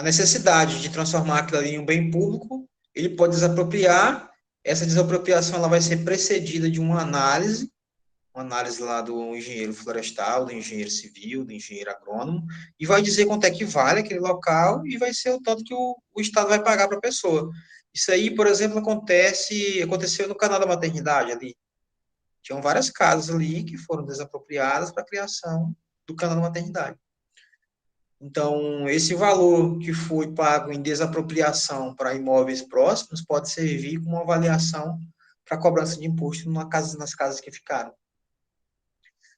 necessidade de transformar aquilo ali em um bem público, ele pode desapropriar. Essa desapropriação ela vai ser precedida de uma análise lá do engenheiro florestal, do engenheiro civil, do engenheiro agrônomo, e vai dizer quanto é que vale aquele local e vai ser o tanto que o Estado vai pagar para a pessoa. Isso aí, por exemplo, aconteceu no canal da maternidade ali. Tinham várias casas ali que foram desapropriadas para a criação do canal da maternidade. Então, esse valor que foi pago em desapropriação para imóveis próximos pode servir como uma avaliação para cobrança de imposto nas casas que ficaram.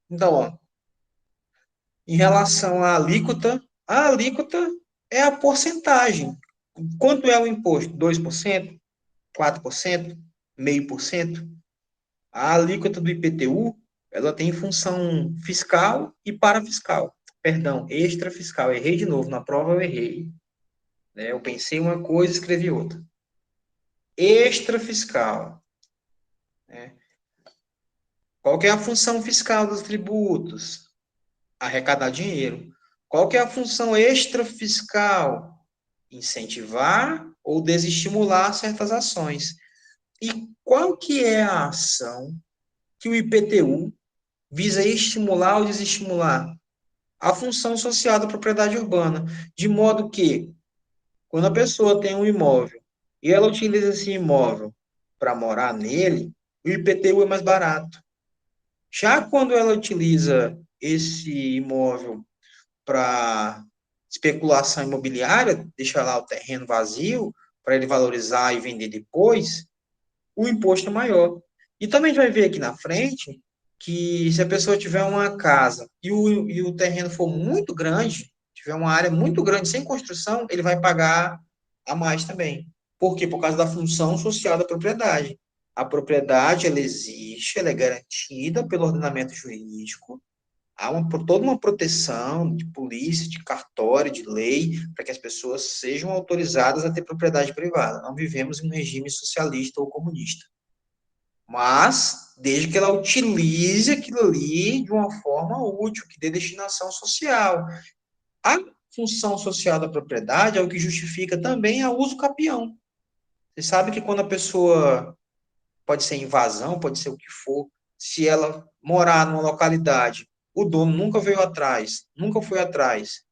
Então, ó, em relação à alíquota, a alíquota é a porcentagem. Quanto é o imposto? 2%? 4%? 0,5%? A alíquota do IPTU, ela tem função fiscal e parafiscal. Perdão, extrafiscal. Errei de novo, na prova eu errei. Né? Eu pensei uma coisa e escrevi outra. Extrafiscal. Né? Qual que é a função fiscal dos tributos? Arrecadar dinheiro. Qual que é a função extrafiscal? Incentivar ou desestimular certas ações. E qual que é a ação que o IPTU visa estimular ou desestimular? A função social da propriedade urbana, de modo que, quando a pessoa tem um imóvel e ela utiliza esse imóvel para morar nele, o IPTU é mais barato. Já quando ela utiliza esse imóvel para especulação imobiliária, deixa lá o terreno vazio para ele valorizar e vender depois, o imposto é maior. E também a gente vai ver aqui na frente que se a pessoa tiver uma casa e o terreno for muito grande, tiver uma área muito grande sem construção, ele vai pagar a mais também. Por quê? Por causa da função social da propriedade. A propriedade, ela existe, ela é garantida pelo ordenamento jurídico, há toda uma proteção de polícia, de cartório, de lei, para que as pessoas sejam autorizadas a ter propriedade privada. Não vivemos em um regime socialista ou comunista. Mas, desde que ela utilize aquilo ali de uma forma útil, que dê destinação social. A função social da propriedade é o que justifica também o uso capião. Você sabe que quando a pessoa, pode ser invasão, pode ser o que for, se ela morar numa localidade, o dono nunca veio atrás, nunca foi atrás.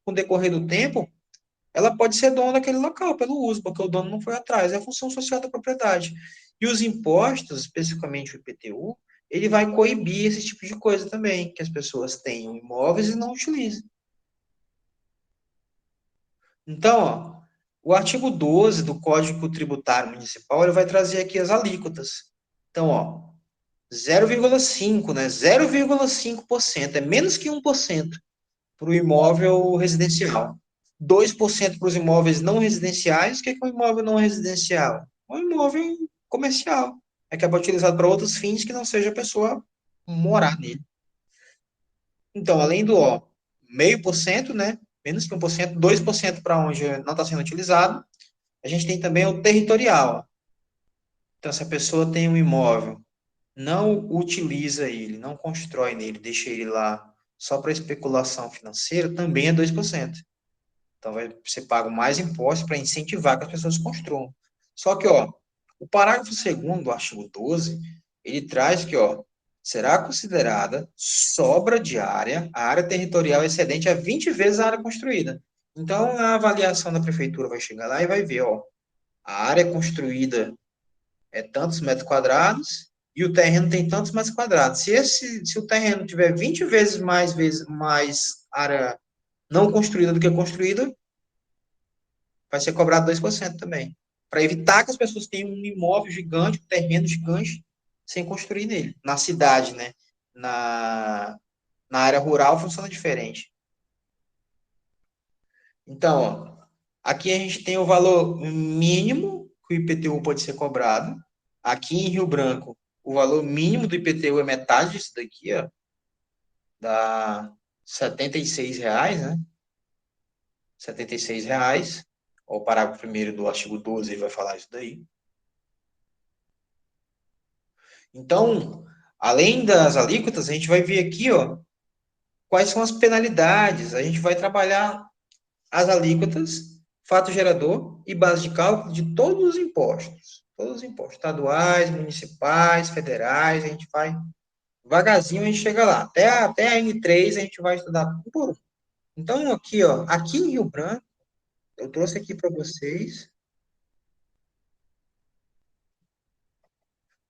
Com o decorrer do tempo, ela pode ser dona daquele local pelo uso, porque o dono não foi atrás. É a função social da propriedade. E os impostos, especificamente o IPTU, ele vai coibir esse tipo de coisa também, que as pessoas tenham imóveis e não utilizem. Então, ó, o artigo 12 do Código Tributário Municipal, ele vai trazer aqui as alíquotas. Então, ó, 0,5, né? 0,5%, é menos que 1% para o imóvel residencial. 2% para os imóveis não residenciais. O que é um imóvel não residencial? Um imóvel comercial. É que é utilizado para outros fins que não seja a pessoa morar nele. Então, além do 0,5%, né? Menos que 1%, 2% para onde não está sendo utilizado, a gente tem também o territorial. Então, se a pessoa tem um imóvel, não utiliza ele, não constrói nele, deixa ele lá só para especulação financeira, também é 2%. Então, você paga mais impostos para incentivar que as pessoas construam. Só que, o parágrafo 2º do artigo 12, ele traz que, será considerada sobra de área, a área territorial excedente a 20 vezes a área construída. Então, a avaliação da prefeitura vai chegar lá e vai ver, a área construída é tantos metros quadrados e o terreno tem tantos metros quadrados. Se o terreno tiver 20 vezes mais área não construída do que construída, vai ser cobrado 2% também. Para evitar que as pessoas tenham um imóvel gigante, um terreno gigante, sem construir nele. Na cidade, né? Na área rural funciona diferente. Então, aqui a gente tem o valor mínimo que o IPTU pode ser cobrado. Aqui em Rio Branco, o valor mínimo do IPTU é metade disso daqui, dá R$ 76, né? R$ 76. O parágrafo 1º do artigo 12 vai falar isso daí. Então, além das alíquotas, a gente vai ver aqui, quais são as penalidades. A gente vai trabalhar as alíquotas, fato gerador e base de cálculo de todos os impostos, estaduais, municipais, federais, a gente vai devagarzinho, a gente chega lá. Até a N3 a gente vai estudar um por um. Então, aqui em Rio Branco, eu trouxe aqui para vocês,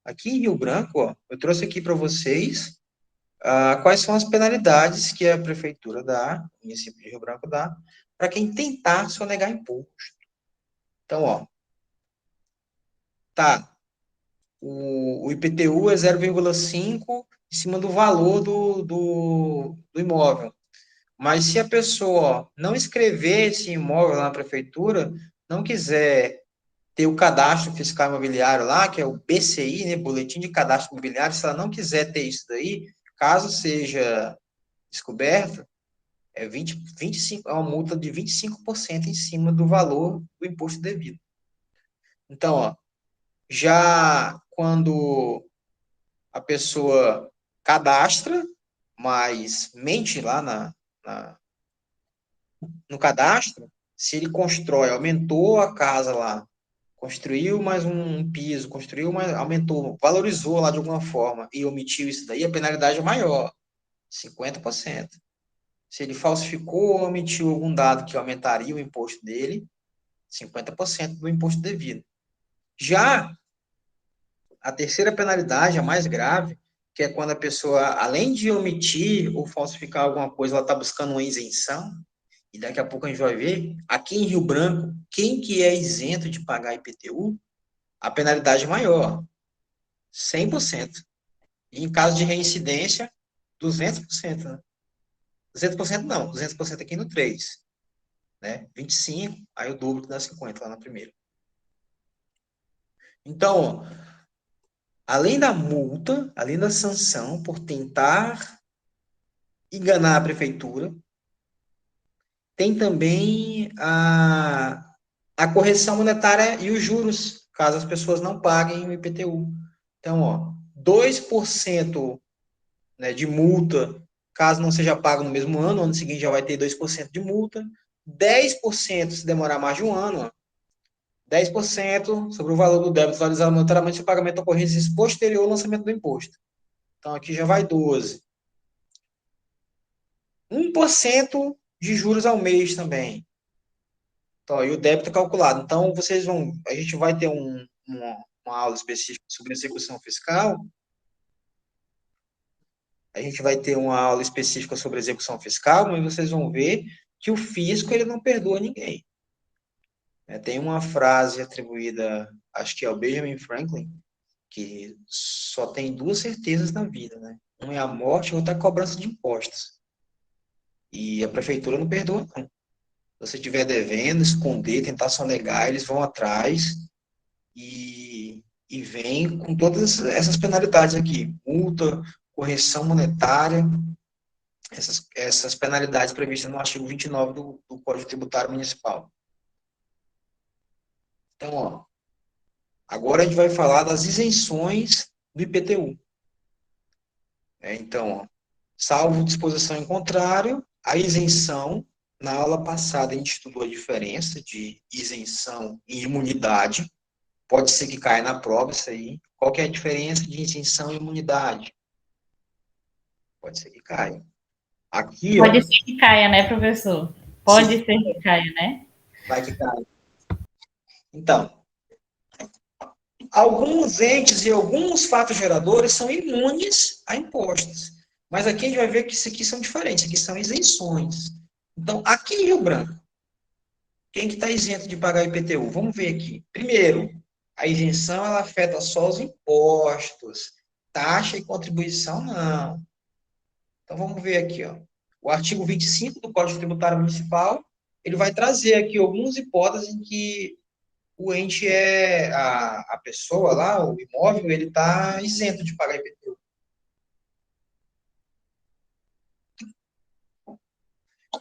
aqui em Rio Branco, eu trouxe aqui para vocês quais são as penalidades que a prefeitura dá, o município de Rio Branco dá, para quem tentar sonegar imposto. Então, tá, o IPTU é 0,5 em cima do valor do imóvel. Mas se a pessoa não escrever esse imóvel lá na prefeitura, não quiser ter o cadastro fiscal imobiliário lá, que é o BCI, né, Boletim de Cadastro Imobiliário, se ela não quiser ter isso daí, caso seja descoberto, 25, é uma multa de 25% em cima do valor do imposto devido. Então, já quando a pessoa cadastra, mas mente lá no cadastro, se ele constrói, aumentou a casa lá, construiu mais um piso, aumentou, valorizou lá de alguma forma e omitiu isso daí, a penalidade é maior, 50%. Se ele falsificou ou omitiu algum dado que aumentaria o imposto dele, 50% do imposto devido. Já a terceira penalidade, a mais grave, que é quando a pessoa, além de omitir ou falsificar alguma coisa, ela está buscando uma isenção, e daqui a pouco a gente vai ver, aqui em Rio Branco, quem que é isento de pagar IPTU, a penalidade é maior, 100%. E em caso de reincidência, 200%. Né? 200% não, 200% aqui no 3. Né? 25, aí o dobro que dá 50 lá na primeira. Então, além da multa, além da sanção por tentar enganar a prefeitura, tem também a correção monetária e os juros, caso as pessoas não paguem o IPTU. Então, 2%, né, de multa, caso não seja pago no mesmo ano, no ano seguinte já vai ter 2% de multa, 10% se demorar mais de um ano, 10% sobre o valor do débito valorizado monetariamente se o pagamento ocorrer posterior ao lançamento do imposto. Então, aqui já vai 12%. 1% de juros ao mês também. Então, e o débito é calculado. Então, a gente vai ter uma aula específica sobre execução fiscal. A gente vai ter uma aula específica sobre execução fiscal, mas vocês vão ver que o fisco ele não perdoa ninguém. Tem uma frase atribuída, acho que ao Benjamin Franklin, que só tem duas certezas na vida, né? Uma é a morte e outra é a cobrança de impostos. E a prefeitura não perdoa, não. Se você estiver devendo, esconder, tentar sonegar, eles vão atrás e vem com todas essas penalidades aqui. Multa, correção monetária essas penalidades previstas no artigo 29 do Código Tributário Municipal. Então, ó, agora a gente vai falar das isenções do IPTU. Então, ó, salvo disposição em contrário, a isenção, na aula passada a gente estudou a diferença de isenção e imunidade. Pode ser que caia na prova isso aí. Qual que é a diferença de isenção e imunidade? Pode ser que caia. Aqui, ó, Pode ser que caia, né, professor? Pode se ser que caia, né? vai que caia. Então, alguns entes e alguns fatos geradores são imunes a impostos. Mas aqui a gente vai ver que isso aqui são diferentes, isso aqui são isenções. Então, aqui em Rio Branco, quem que está isento de pagar IPTU? Vamos ver aqui. Primeiro, a isenção ela afeta só os impostos. Taxa e contribuição, não. Então, vamos ver aqui, ó. O artigo 25 do Código Tributário Municipal, ele vai trazer aqui algumas hipóteses em que o ente a pessoa lá, o imóvel, ele está isento de pagar IPTU.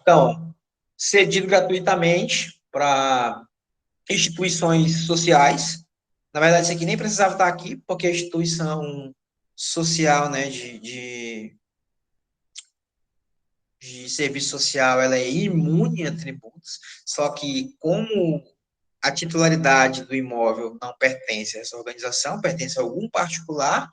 Então, cedido gratuitamente para instituições sociais. Na verdade, isso aqui nem precisava estar aqui, porque a instituição social, né, de serviço social, ela é imune a tributos, só que como a titularidade do imóvel não pertence a essa organização, pertence a algum particular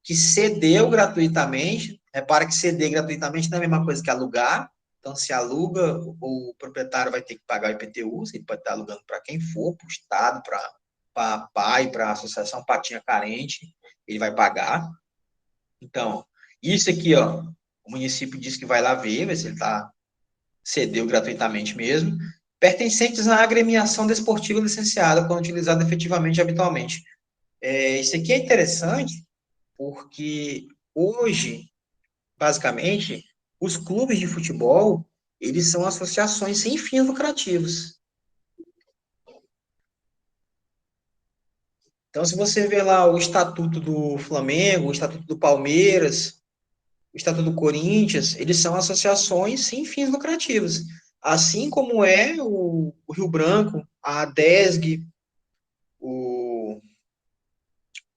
que cedeu gratuitamente. Repara que ceder gratuitamente não é a mesma coisa que alugar. Então, se aluga, o proprietário vai ter que pagar o IPTU, ele pode estar alugando para quem for, para o Estado, para pai, para a Associação Patinha Carente, ele vai pagar. Então, isso aqui, ó, o município diz que vai lá ver se ele cedeu gratuitamente mesmo, pertencentes à agremiação desportiva licenciada, quando utilizado efetivamente e habitualmente. Isso aqui é interessante, porque hoje, basicamente, os clubes de futebol, eles são associações sem fins lucrativos. Então, se você vê lá o Estatuto do Flamengo, o Estatuto do Palmeiras, o Estatuto do Corinthians, eles são associações sem fins lucrativos. Assim como é o Rio Branco, a ADESG, o,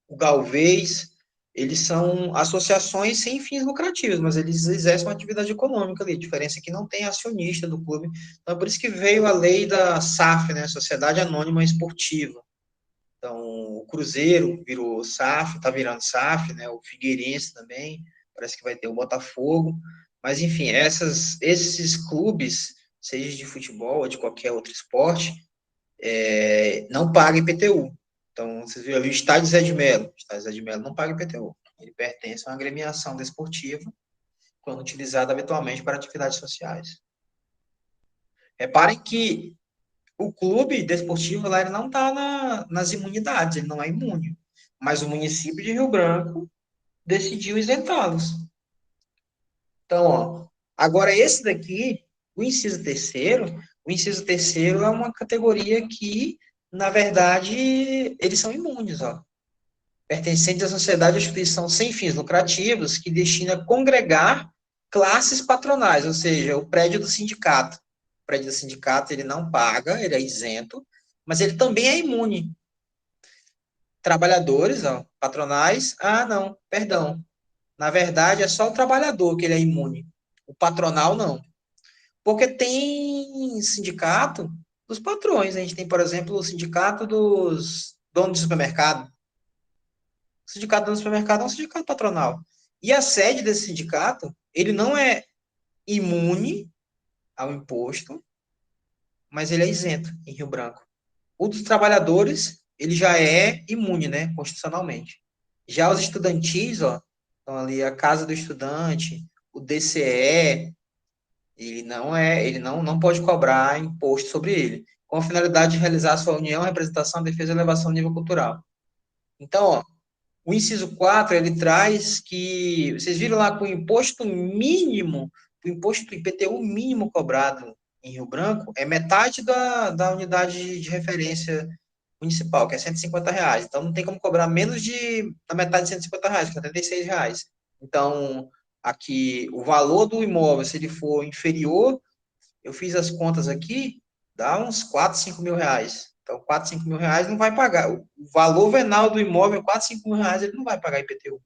o Galvez, eles são associações sem fins lucrativos, mas eles exercem uma atividade econômica ali. A diferença é que não tem acionista do clube. Então, é por isso que veio a lei da SAF, né, Sociedade Anônima Esportiva. Então, o Cruzeiro virou SAF, está virando SAF, né, o Figueirense também, parece que vai ter o Botafogo. Mas, enfim, esses clubes, seja de futebol ou de qualquer outro esporte, não pagam IPTU. Então, vocês viram ali o Estádio Zé de Melo. O Estádio Zé de Melo não paga IPTU. Ele pertence a uma agremiação desportiva, quando utilizado habitualmente para atividades sociais. Reparem que o clube desportivo lá ele não está nas imunidades, ele não é imune. Mas o município de Rio Branco decidiu isentá-los. Então, ó, agora esse daqui, o inciso terceiro é uma categoria que, na verdade, eles são imunes, ó. Pertencentes à sociedade ou instituição sem fins lucrativos que destina a congregar classes patronais, ou seja, o prédio do sindicato. O prédio do sindicato, ele não paga, ele é isento, mas ele também é imune. Trabalhadores, ó, patronais, não, perdão. Na verdade, é só o trabalhador que ele é imune. O patronal, não. Porque tem sindicato dos patrões. A gente tem, por exemplo, o sindicato dos donos de supermercado. O sindicato do supermercado é um sindicato patronal. E a sede desse sindicato, ele não é imune ao imposto, mas ele é isento em Rio Branco. O dos trabalhadores, ele já é imune, né, constitucionalmente. Já os estudantis, ó, então ali a Casa do Estudante, o DCE, ele não pode cobrar imposto sobre ele, com a finalidade de realizar sua união, representação, defesa e elevação do nível cultural. Então, ó, o inciso 4 ele traz que, vocês viram lá que o imposto mínimo, o imposto do IPTU mínimo cobrado em Rio Branco é metade da unidade de referência municipal, que é R$ 150. Então, não tem como cobrar menos da metade de R$ 150, que é R$ 36. Então, aqui o valor do imóvel, se ele for inferior, eu fiz as contas aqui, dá uns 4, 5 mil reais. Então, 4, 5 mil reais não vai pagar. O valor venal do imóvel, 4, 5 mil reais, ele não vai pagar IPTU.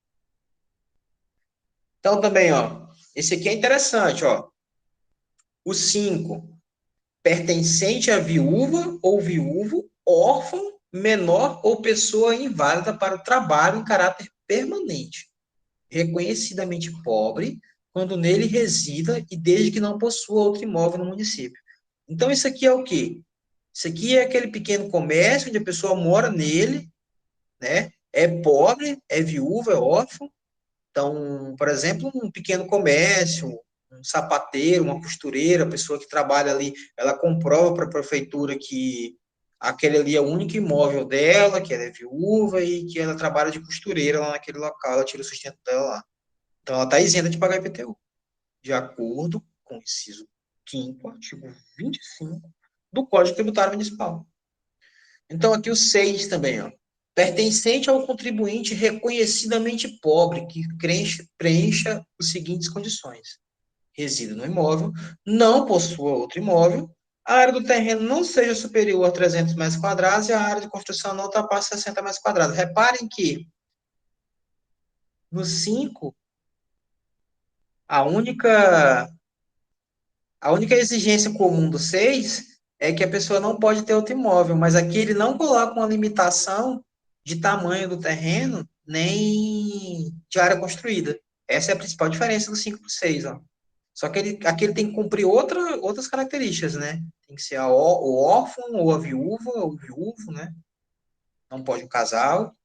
Então, também, ó, esse aqui é interessante, ó. O 5, pertencente a viúva ou viúvo, órfão, menor ou pessoa inválida para o trabalho em caráter permanente, reconhecidamente pobre, quando nele resida e desde que não possua outro imóvel no município. Então, isso aqui é o quê? Isso aqui é aquele pequeno comércio onde a pessoa mora nele, né? É pobre, é viúva, é órfão. Então, por exemplo, um pequeno comércio, um sapateiro, uma costureira, a pessoa que trabalha ali, ela comprova para a prefeitura que aquele ali é o único imóvel dela, que ela é viúva e que ela trabalha de costureira lá naquele local, ela tira o sustento dela lá. Então, ela está isenta de pagar IPTU, de acordo com o inciso 5º, artigo 25 do Código Tributário Municipal. Então, aqui o 6 também, ó. Pertencente ao contribuinte reconhecidamente pobre, que preencha as seguintes condições: resida no imóvel, não possua outro imóvel, a área do terreno não seja superior a 300 metros quadrados e a área de construção não ultrapasse 60 metros quadrados. Reparem que no 5, a única, a única exigência comum do 6 é que a pessoa não pode ter outro imóvel, mas aqui ele não coloca uma limitação de tamanho do terreno, nem de área construída. Essa é a principal diferença do 5 para o 6, ó. Só que aqui ele tem que cumprir outras características, né? Tem que ser o órfão, ou a viúva, ou o viúvo, né? Não pode o casal,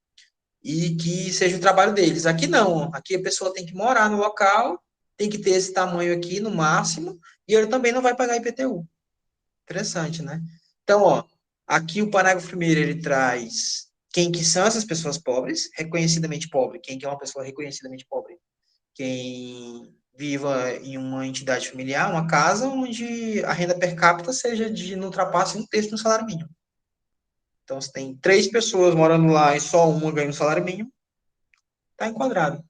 e que seja o trabalho deles. Aqui não, aqui a pessoa tem que morar no local, tem que ter esse tamanho aqui no máximo, e ele também não vai pagar IPTU. Interessante, né? Então, ó, aqui o parágrafo primeiro ele traz quem que são essas pessoas pobres, reconhecidamente pobre. Quem que é uma pessoa reconhecidamente pobre? Quem viva em uma entidade familiar, uma casa onde a renda per capita seja de não ultrapasse um terço do salário mínimo. Então, se tem 3 pessoas morando lá e só uma ganha o salário mínimo, está enquadrado.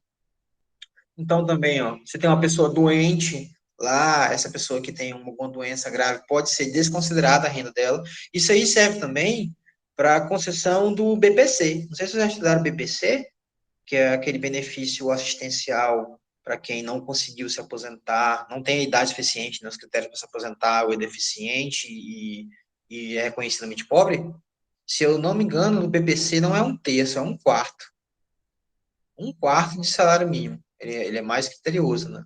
Então, também, ó, se tem uma pessoa doente lá, essa pessoa que tem alguma doença grave pode ser desconsiderada a renda dela. Isso aí serve também para a concessão do BPC. Não sei se vocês já estudaram o BPC, que é aquele benefício assistencial para quem não conseguiu se aposentar, não tem a idade suficiente nos critérios para se aposentar, ou é deficiente e é reconhecidamente pobre. Se eu não me engano, no BPC não é um terço, é um quarto. Um quarto de salário mínimo. Ele é mais criterioso, né?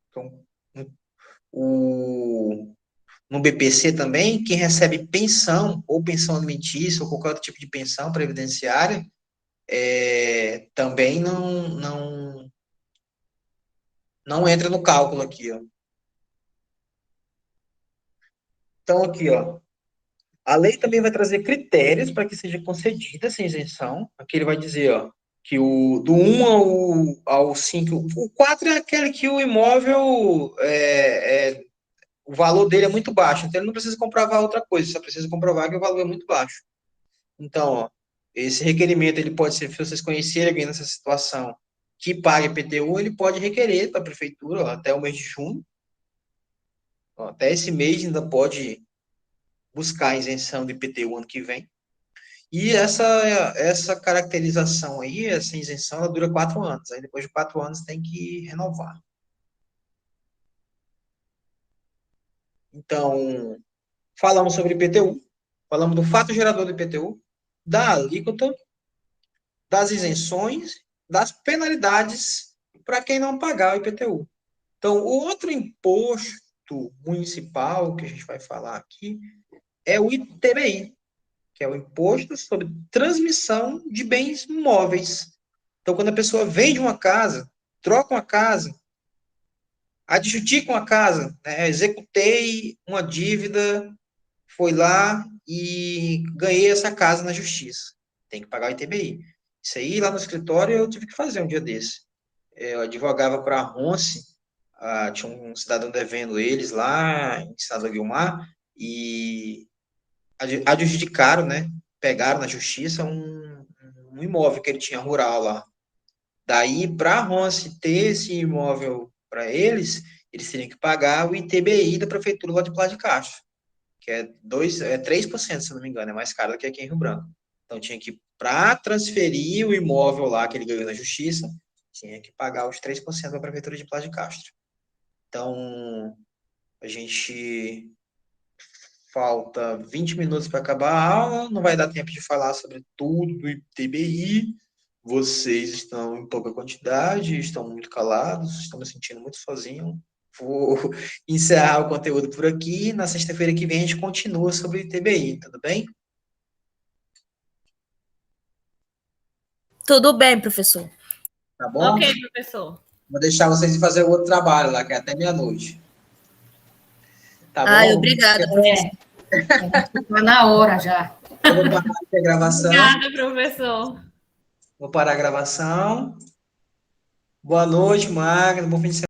Então, o, no BPC também, quem recebe pensão, ou pensão alimentícia, ou qualquer outro tipo de pensão previdenciária, também não entra no cálculo aqui, ó. Então, aqui, ó, a lei também vai trazer critérios para que seja concedida essa isenção. Aqui ele vai dizer, ó, que do 1 ao 5, o 4 é aquele que o imóvel, o valor dele é muito baixo, então ele não precisa comprovar outra coisa, só precisa comprovar que o valor é muito baixo. Então, ó, esse requerimento, ele pode ser, se vocês conhecerem alguém nessa situação que paga IPTU, ele pode requerer para a prefeitura, ó, até o mês de junho, ó, até esse mês ainda pode buscar a isenção do IPTU ano que vem. E essa caracterização aí, essa isenção, ela dura 4 anos. Aí depois de 4 anos tem que renovar. Então, falamos sobre IPTU, falamos do fato gerador do IPTU, da alíquota, das isenções, das penalidades para quem não pagar o IPTU. Então, o outro imposto municipal que a gente vai falar aqui é o ITBI, que é o Imposto sobre Transmissão de Bens Móveis. Então, quando a pessoa vende uma casa, troca uma casa, adjudica uma casa, né, executei uma dívida, foi lá e ganhei essa casa na justiça. Tem que pagar o ITBI. Isso aí, lá no escritório, eu tive que fazer um dia desse. Eu advogava para a Ronce, tinha um cidadão devendo eles lá, em Estado Guilmar, e adjudicaram, né, pegaram na justiça um imóvel que ele tinha rural lá, Daí, para a Ronce ter esse imóvel para eles teriam que pagar o ITBI da prefeitura lá de Plá de Castro, que é 3%, se não me engano, é mais caro do que aqui em Rio Branco. Então, tinha que, para transferir o imóvel lá que ele ganhou na justiça, tinha que pagar os 3% para a prefeitura de Plá de Castro. Então, a gente falta 20 minutos para acabar a aula, não vai dar tempo de falar sobre tudo do ITBI. Vocês estão em pouca quantidade, estão muito calados, estão me sentindo muito sozinho. Vou encerrar o conteúdo por aqui. Na sexta-feira que vem a gente continua sobre o ITBI, tudo bem? Tudo bem, professor. Tá bom? Ok, professor. Vou deixar vocês fazer o outro trabalho lá, que é até meia-noite. Tá bom? Obrigada, professor. Tá na hora já. Eu vou parar aqui a gravação. Obrigada, professor. Vou parar a gravação. Boa noite, Magno. Bom fim de semana.